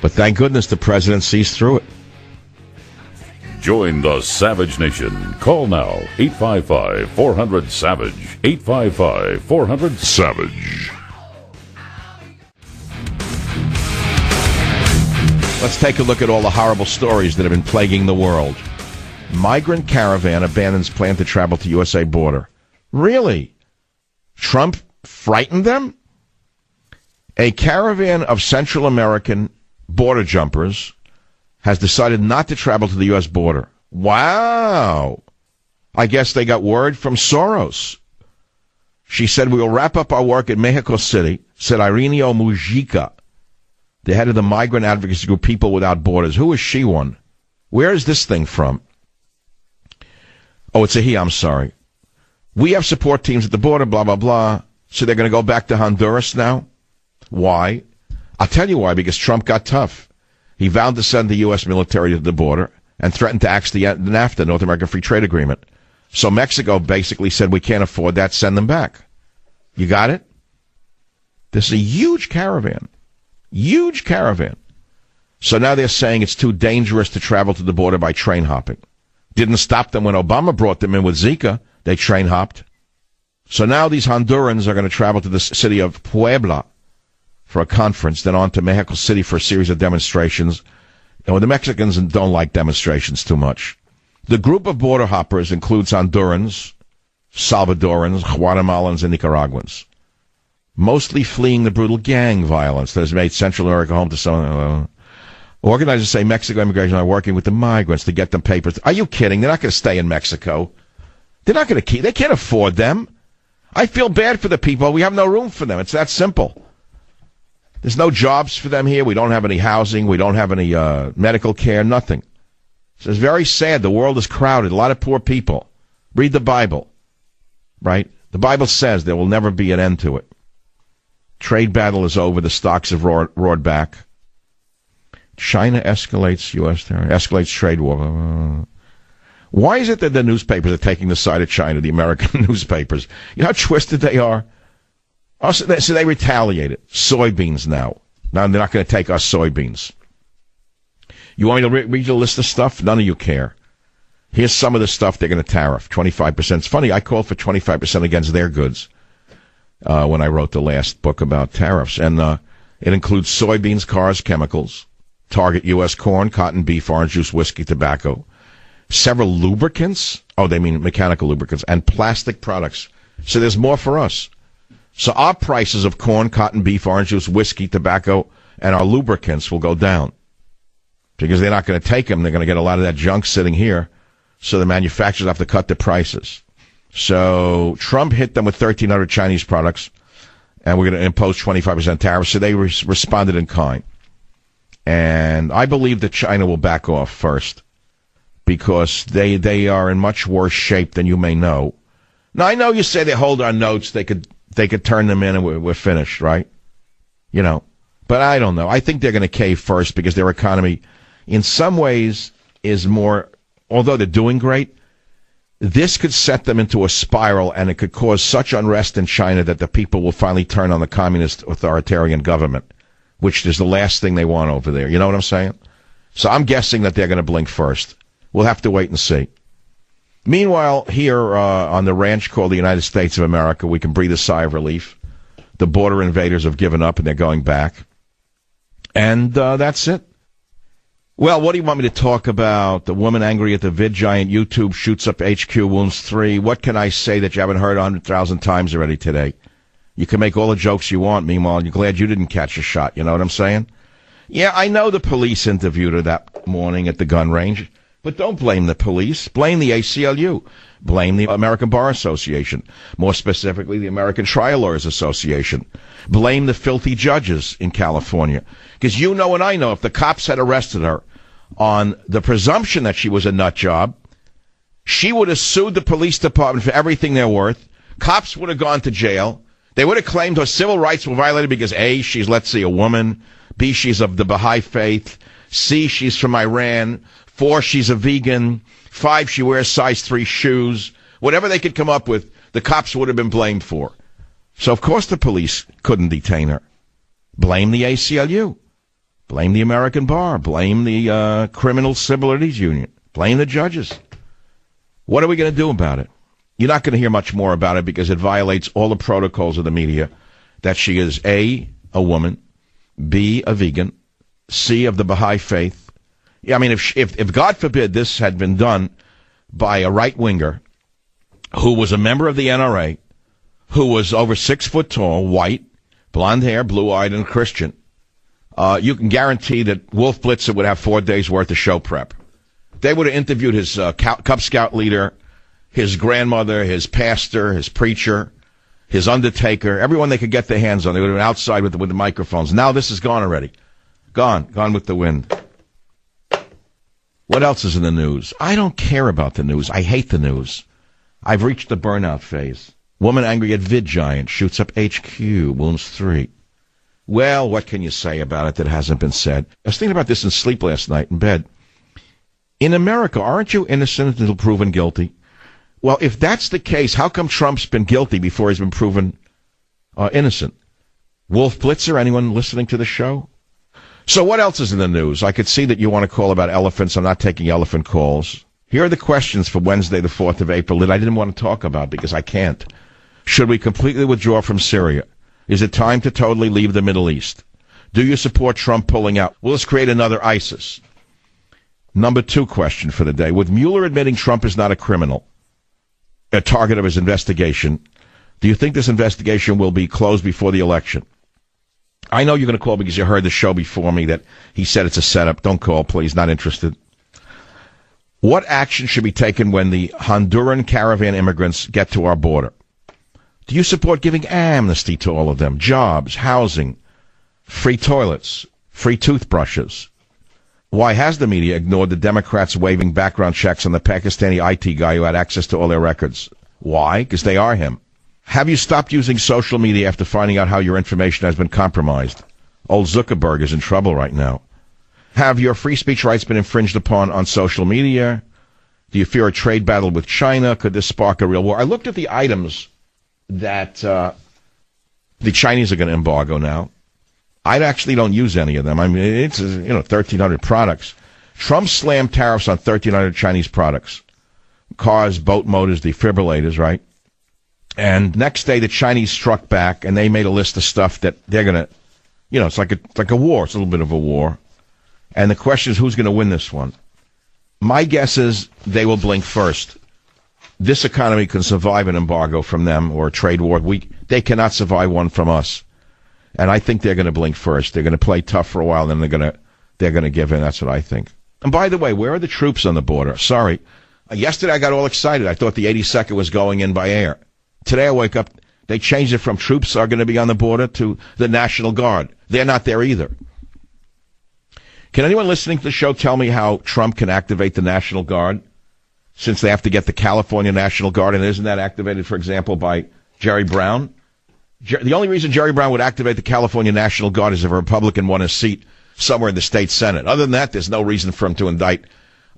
But thank goodness the president sees through it. Join the Savage Nation. Call now, 855-400-SAVAGE. 855-400-SAVAGE. Let's take a look at all the horrible stories that have been plaguing the world. Migrant caravan abandons plan to travel to USA border. Really? Trump frightened them? A caravan of Central American border jumpers has decided not to travel to the U.S. border. Wow. I guess they got word from Soros. She said, "We will wrap up our work in Mexico City," said Ireneo Mujica, the head of the migrant advocacy group People Without Borders. Who is she one? Where is this thing from? Oh, it's a he, I'm sorry. "We have support teams at the border, blah, blah, blah." So they're going to go back to Honduras now? Why? I'll tell you why, because Trump got tough. He vowed to send the U.S. military to the border and threatened to axe the NAFTA, North American Free Trade Agreement. So Mexico basically said, "We can't afford that, send them back." You got it? This is a huge caravan. Huge caravan. So now they're saying it's too dangerous to travel to the border by train hopping. Didn't stop them when Obama brought them in with Zika. They train hopped. So now these Hondurans are going to travel to the city of Puebla for a conference, then on to Mexico City for a series of demonstrations. The Mexicans don't like demonstrations too much. The group of border hoppers includes Hondurans, Salvadorans, Guatemalans, and Nicaraguans, mostly fleeing the brutal gang violence that has made Central America home to some. Organizers say Mexico immigration are working with the migrants to get them papers. Are you kidding? They're not going to stay in Mexico. They're not going to keep. They can't afford them. I feel bad for the people. We have no room for them. It's that simple. There's no jobs for them here. We don't have any housing. We don't have any medical care, nothing. So it's very sad. The world is crowded. A lot of poor people. Read the Bible, right? The Bible says there will never be an end to it. Trade battle is over. The stocks have roared back. China escalates U.S. escalates trade war. Why is it that the newspapers are taking the side of China, the American newspapers? You know how twisted they are? So they retaliated. Soybeans now. Now they're not going to take our soybeans. You want me to read you a list of stuff? None of you care. Here's some of the stuff they're going to tariff. 25%. It's funny, I called for 25% against their goods when I wrote the last book about tariffs. And it includes soybeans, cars, chemicals, target U.S. corn, cotton, beef, orange juice, whiskey, tobacco, several lubricants. Oh, they mean mechanical lubricants, and plastic products. So there's more for us. So our prices of corn, cotton, beef, orange juice, whiskey, tobacco, and our lubricants will go down. Because they're not going to take them. They're going to get a lot of that junk sitting here. So the manufacturers have to cut the prices. So Trump hit them with 1,300 Chinese products, and we're going to impose 25% tariffs. So they responded in kind. And I believe that China will back off first because they are in much worse shape than you may know. Now, I know you say they hold our notes. They could turn them in and we're finished, right? You know. But I don't know. I think they're going to cave first because their economy, in some ways, is more, although they're doing great, this could set them into a spiral and it could cause such unrest in China that the people will finally turn on the communist authoritarian government, which is the last thing they want over there. You know what I'm saying? So I'm guessing that they're going to blink first. We'll have to wait and see. Meanwhile, here on the ranch called the United States of America, we can breathe a sigh of relief. The border invaders have given up and they're going back. And that's it. Well, what do you want me to talk about? The woman angry at the vid giant. YouTube shoots up HQ, wounds 3. What can I say that you haven't heard 100,000 times already today? You can make all the jokes you want. Meanwhile, you're glad you didn't catch a shot. You know what I'm saying? Yeah, I know the police interviewed her that morning at the gun range. But don't blame the police. Blame the ACLU. Blame the American Bar Association. More specifically, the American Trial Lawyers Association. Blame the filthy judges in California. Because you know and I know if the cops had arrested her on the presumption that she was a nut job, she would have sued the police department for everything they're worth. Cops would have gone to jail. They would have claimed her civil rights were violated because A, she's, let's say, a woman. B, she's of the Baha'i faith. C, she's from Iran. 4, she's a vegan. 5, she wears size 3 shoes. Whatever they could come up with, the cops would have been blamed for. So, of course, the police couldn't detain her. Blame the ACLU. Blame the American Bar. Blame the Criminal Civil Liberties Union. Blame the judges. What are we going to do about it? You're not going to hear much more about it because it violates all the protocols of the media that she is A, a woman, B, a vegan, C, of the Baha'i faith. I mean, if God forbid this had been done by a right-winger who was a member of the NRA, who was over 6 foot tall, white, blonde hair, blue-eyed, and Christian, you can guarantee that Wolf Blitzer would have 4 days' worth of show prep. They would have interviewed his Cub Scout leader, his grandmother, his pastor, his preacher, his undertaker, everyone they could get their hands on. They would have been outside with the microphones. Now this is gone already. Gone with the wind. What else is in the news? I don't care about the news. I hate the news. I've reached the burnout phase. Woman angry at vid giant shoots up HQ, wounds 3. Well, what can you say about it that hasn't been said? I was thinking about this in sleep last night in bed. In America, aren't you innocent until proven guilty? Well, if that's the case, how come Trump's been guilty before he's been proven innocent? Wolf Blitzer, anyone listening to the show? So what else is in the news? I could see that you want to call about elephants. I'm not taking elephant calls. Here are the questions for Wednesday, the 4th of April, that I didn't want to talk about because I can't. Should we completely withdraw from Syria? Is it time to totally leave the Middle East? Do you support Trump pulling out? Will this create another ISIS? Number 2 question for the day. With Mueller admitting Trump is not a criminal, a target of his investigation, do you think this investigation will be closed before the election? I know you're going to call because you heard the show before me that he said it's a setup. Don't call, please. Not interested. What action should be taken when the Honduran caravan immigrants get to our border? Do you support giving amnesty to all of them? Jobs, housing, free toilets, free toothbrushes. Why has the media ignored the Democrats waiving background checks on the Pakistani IT guy who had access to all their records? Why? Because they are him. Have you stopped using social media after finding out how your information has been compromised? Old Zuckerberg is in trouble right now. Have your free speech rights been infringed upon on social media? Do you fear a trade battle with China? Could this spark a real war? I looked at the items that the Chinese are going to embargo now. I actually don't use any of them. I mean, it's 1,300 products. Trump slammed tariffs on 1,300 Chinese products. Cars, boat motors, defibrillators, right? And next day, the Chinese struck back, and they made a list of stuff that they're going to, it's like a war. It's a little bit of a war. And the question is, who's going to win this one? My guess is they will blink first. This economy can survive an embargo from them or a trade war. They cannot survive one from us. And I think they're going to blink first. They're going to play tough for a while, and then they're going to give in. That's what I think. And by the way, where are the troops on the border? Sorry. Yesterday I got all excited. I thought the 82nd was going in by air. Today I wake up, they changed it from troops are going to be on the border to the National Guard. They're not there either. Can anyone listening to the show tell me how Trump can activate the National Guard, since they have to get the California National Guard, and isn't that activated, for example, by Jerry Brown? The only reason Jerry Brown would activate the California National Guard is if a Republican won a seat somewhere in the state Senate. Other than that, there's no reason for him to indict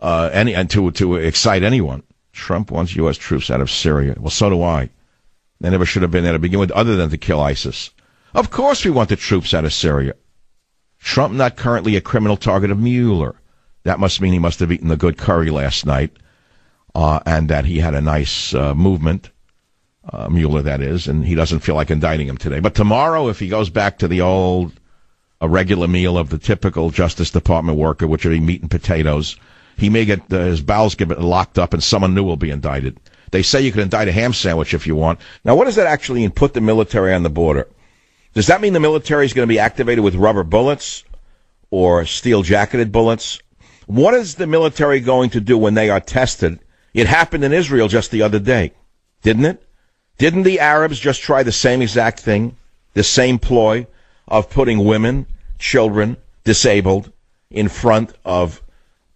to excite anyone. Trump wants U.S. troops out of Syria. Well, so do I. They never should have been there to begin with, other than to kill ISIS. Of course we want the troops out of Syria. Trump not currently a criminal target of Mueller. That must mean he must have eaten the good curry last night, and that he had a nice movement. Mueller, that is, and he doesn't feel like indicting him today. But tomorrow, if he goes back to the old, a regular meal of the typical Justice Department worker, which would be meat and potatoes, he may get his bowels get locked up and someone new will be indicted. They say you can indict a ham sandwich if you want. Now, what does that actually mean, put the military on the border? Does that mean the military is going to be activated with rubber bullets or steel-jacketed bullets? What is the military going to do when they are tested? It happened in Israel just the other day, didn't it? Didn't the Arabs just try the same exact thing, the same ploy of putting women, children, disabled in front of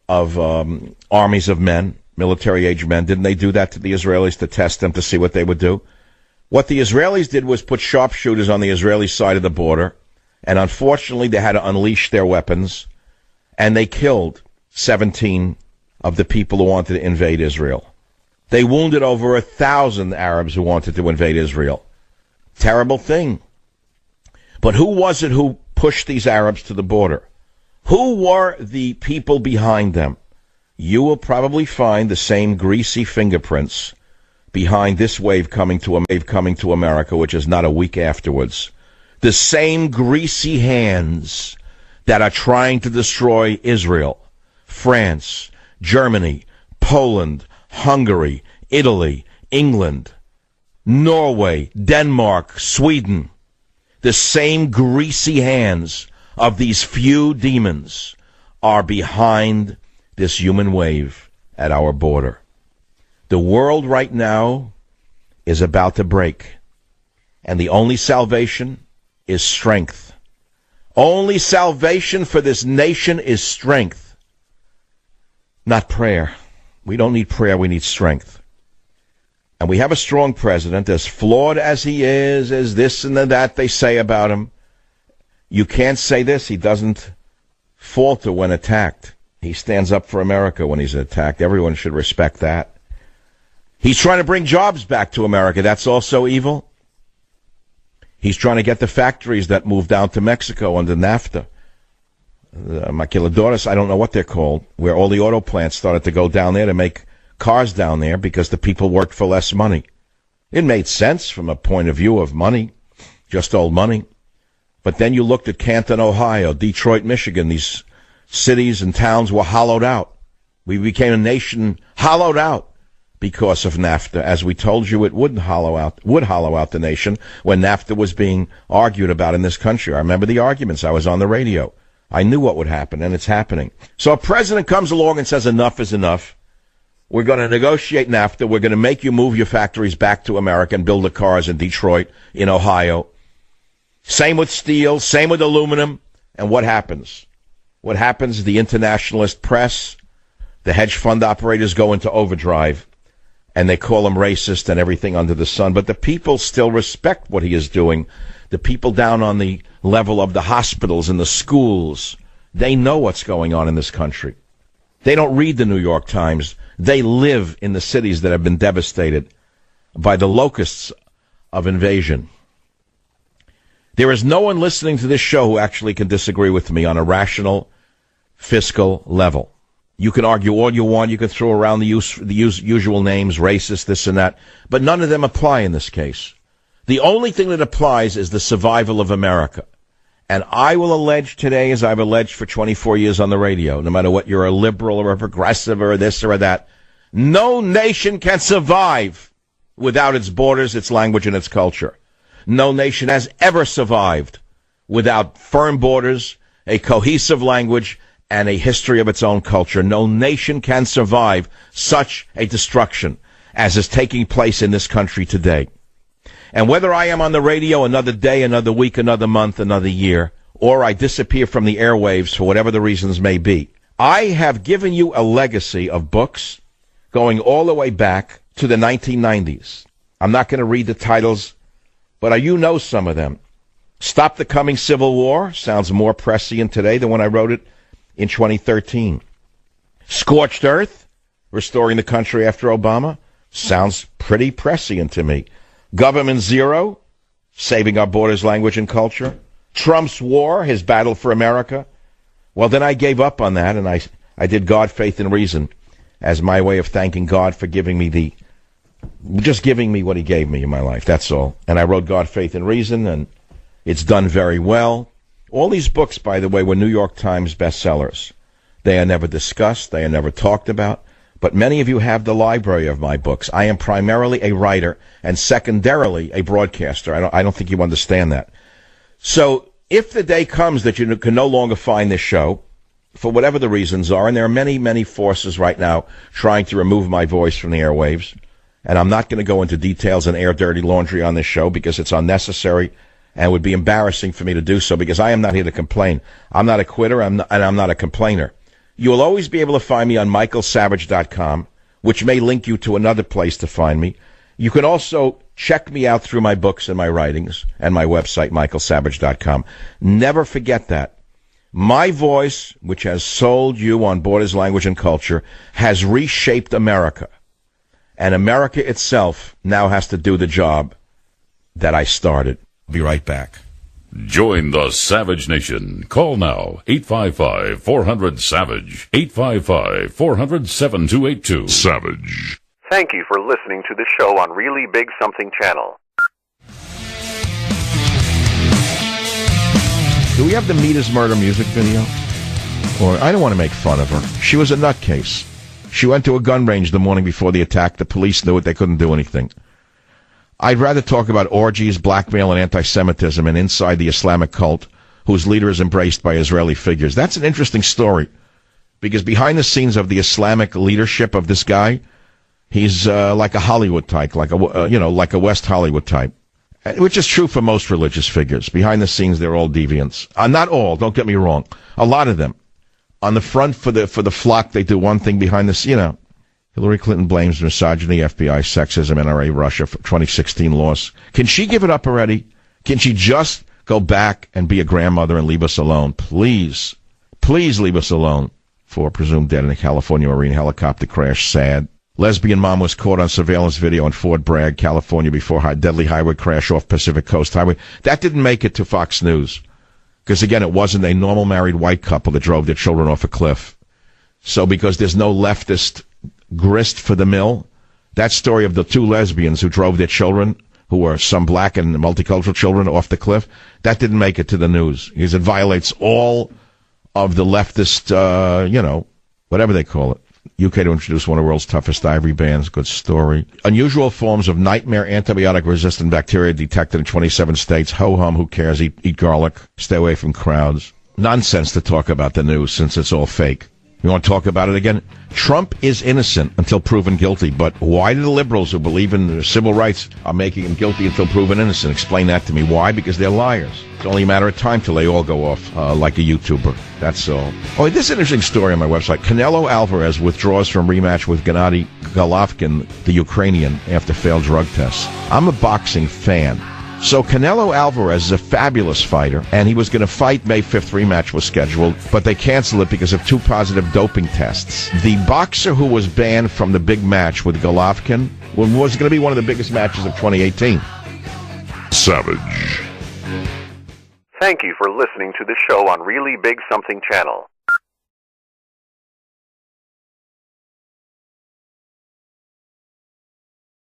armies of men, military-age men? Didn't they do that to the Israelis to test them to see what they would do? What the Israelis did was put sharpshooters on the Israeli side of the border, and unfortunately they had to unleash their weapons, and they killed 17 of the people who wanted to invade Israel. They wounded over 1,000 Arabs who wanted to invade Israel. Terrible thing. But who was it who pushed these Arabs to the border? Who were the people behind them? You will probably find the same greasy fingerprints behind this wave coming to America, which is not a week afterwards. The same greasy hands that are trying to destroy Israel, France, Germany, Poland, Hungary, Italy, England, Norway, Denmark, Sweden. The same greasy hands of these few demons are behind this human wave at our border. The world right now is about to break, and the only salvation is strength. Only salvation for this nation is strength, not prayer. We don't need prayer, we need strength. And we have a strong president, as flawed as he is, as this and that they say about him. You can't say this, he doesn't falter when attacked. He stands up for America when he's attacked. Everyone should respect that. He's trying to bring jobs back to America. That's also evil. He's trying to get the factories that moved down to Mexico under NAFTA. Maquiladoras, I don't know what they're called, where all the auto plants started to go down there to make cars down there because the people worked for less money. It made sense from a point of view of money, just old money. But then you looked at Canton, Ohio, Detroit, Michigan. These cities and towns were hollowed out. We became a nation hollowed out because of NAFTA. As we told you, it would hollow out the nation when NAFTA was being argued about in this country. I remember the arguments. I was on the radio. I knew what would happen, and it's happening. So a president comes along and says enough is enough. We're going to negotiate NAFTA. We're going to make you move your factories back to America and build the cars in Detroit, in Ohio. Same with steel, same with aluminum. And what happens? What happens? The internationalist press, the hedge fund operators go into overdrive, and they call him racist and everything under the sun. But the people still respect what he is doing. The people down on the level of the hospitals and the schools, they know what's going on in this country. They don't read the New York Times. They live in the cities that have been devastated by the locusts of invasion. There is no one listening to this show who actually can disagree with me on a rational, fiscal level. You can argue all you want. You can throw around the usual names, racist, this and that, but none of them apply in this case. The only thing that applies is the survival of America. And I will allege today, as I've alleged for 24 years on the radio, no matter what you're a liberal or a progressive or this or that, no nation can survive without its borders, its language, and its culture. No nation has ever survived without firm borders, a cohesive language, and a history of its own culture. No nation can survive such a destruction as is taking place in this country today. And whether I am on the radio another day, another week, another month, another year, or I disappear from the airwaves for whatever the reasons may be, I have given you a legacy of books going all the way back to the 1990s. I'm not going to read the titles, but you know some of them. Stop the Coming Civil War sounds more prescient today than when I wrote it in 2013. Scorched Earth, Restoring the Country After Obama, sounds pretty prescient to me. Government Zero, Saving Our Borders, Language, and Culture. Trump's War, His Battle for America. Well, then I gave up on that, and I did God, Faith, and Reason as my way of thanking God for giving me just giving me what he gave me in my life, that's all. And I wrote God, Faith, and Reason, and it's done very well. All these books, by the way, were New York Times bestsellers. They are never discussed, they are never talked about. But many of you have the library of my books. I am primarily a writer and secondarily a broadcaster. I don't think you understand that. So if the day comes that you can no longer find this show, for whatever the reasons are, and there are many, many forces right now trying to remove my voice from the airwaves, and I'm not going to go into details and air dirty laundry on this show because it's unnecessary and it would be embarrassing for me to do so because I am not here to complain. I'm not a quitter, and I'm not a complainer. You will always be able to find me on michaelsavage.com, which may link you to another place to find me. You can also check me out through my books and my writings and my website, michaelsavage.com. Never forget that. My voice, which has sold you on Borders, Language, and Culture, has reshaped America. And America itself now has to do the job that I started. Be right back. Join the Savage Nation. Call now, 855-400-SAVAGE, 855-400-7282. Savage. Thank you for listening to the show on Really Big Something Channel. Do we have the Mita's Murder music video? Or I don't want to make fun of her. She was a nutcase. She went to a gun range the morning before the attack. The police knew it. They couldn't do anything. I'd rather talk about orgies, blackmail, and anti-Semitism and inside the Islamic cult, whose leader is embraced by Israeli figures. That's an interesting story, because behind the scenes of the Islamic leadership of this guy, he's like a Hollywood type, like a West Hollywood type, which is true for most religious figures. Behind the scenes, they're all deviants. Not all. Don't get me wrong. A lot of them. On the front for the flock, they do one thing. Behind the Hillary Clinton blames misogyny, FBI, sexism, NRA, Russia for 2016 loss. Can she give it up already? Can she just go back and be a grandmother and leave us alone? Please. Please leave us alone. 4 presumed dead in a California Marine helicopter crash. Sad. Lesbian mom was caught on surveillance video in Fort Bragg, California, before deadly highway crash off Pacific Coast Highway. That didn't make it to Fox News. Because, again, it wasn't a normal married white couple that drove their children off a cliff. So because there's no leftist grist for the mill, that story of the 2 lesbians who drove their children, who were some black and multicultural children, off the cliff, that didn't make it to the news because it violates all of the leftist, whatever they call it. UK to introduce one of the world's toughest ivory bans. Good story. Unusual forms of nightmare antibiotic-resistant bacteria detected in 27 states. Ho-hum, who cares? Eat garlic. Stay away from crowds. Nonsense to talk about the news since it's all fake. You want to talk about it again? Trump is innocent until proven guilty, but why do the liberals who believe in civil rights are making him guilty until proven innocent? Explain that to me. Why? Because they're liars. It's only a matter of time till they all go off like a YouTuber. That's all. Oh, this is an interesting story on my website. Canelo Alvarez withdraws from rematch with Gennady Golovkin, the Ukrainian, after failed drug tests. I'm a boxing fan. So Canelo Alvarez is a fabulous fighter, and he was going to fight. May 5th rematch was scheduled, but they canceled it because of 2 positive doping tests. The boxer who was banned from the big match with Golovkin was going to be one of the biggest matches of 2018. Savage. Thank you for listening to the show on Really Big Something Channel.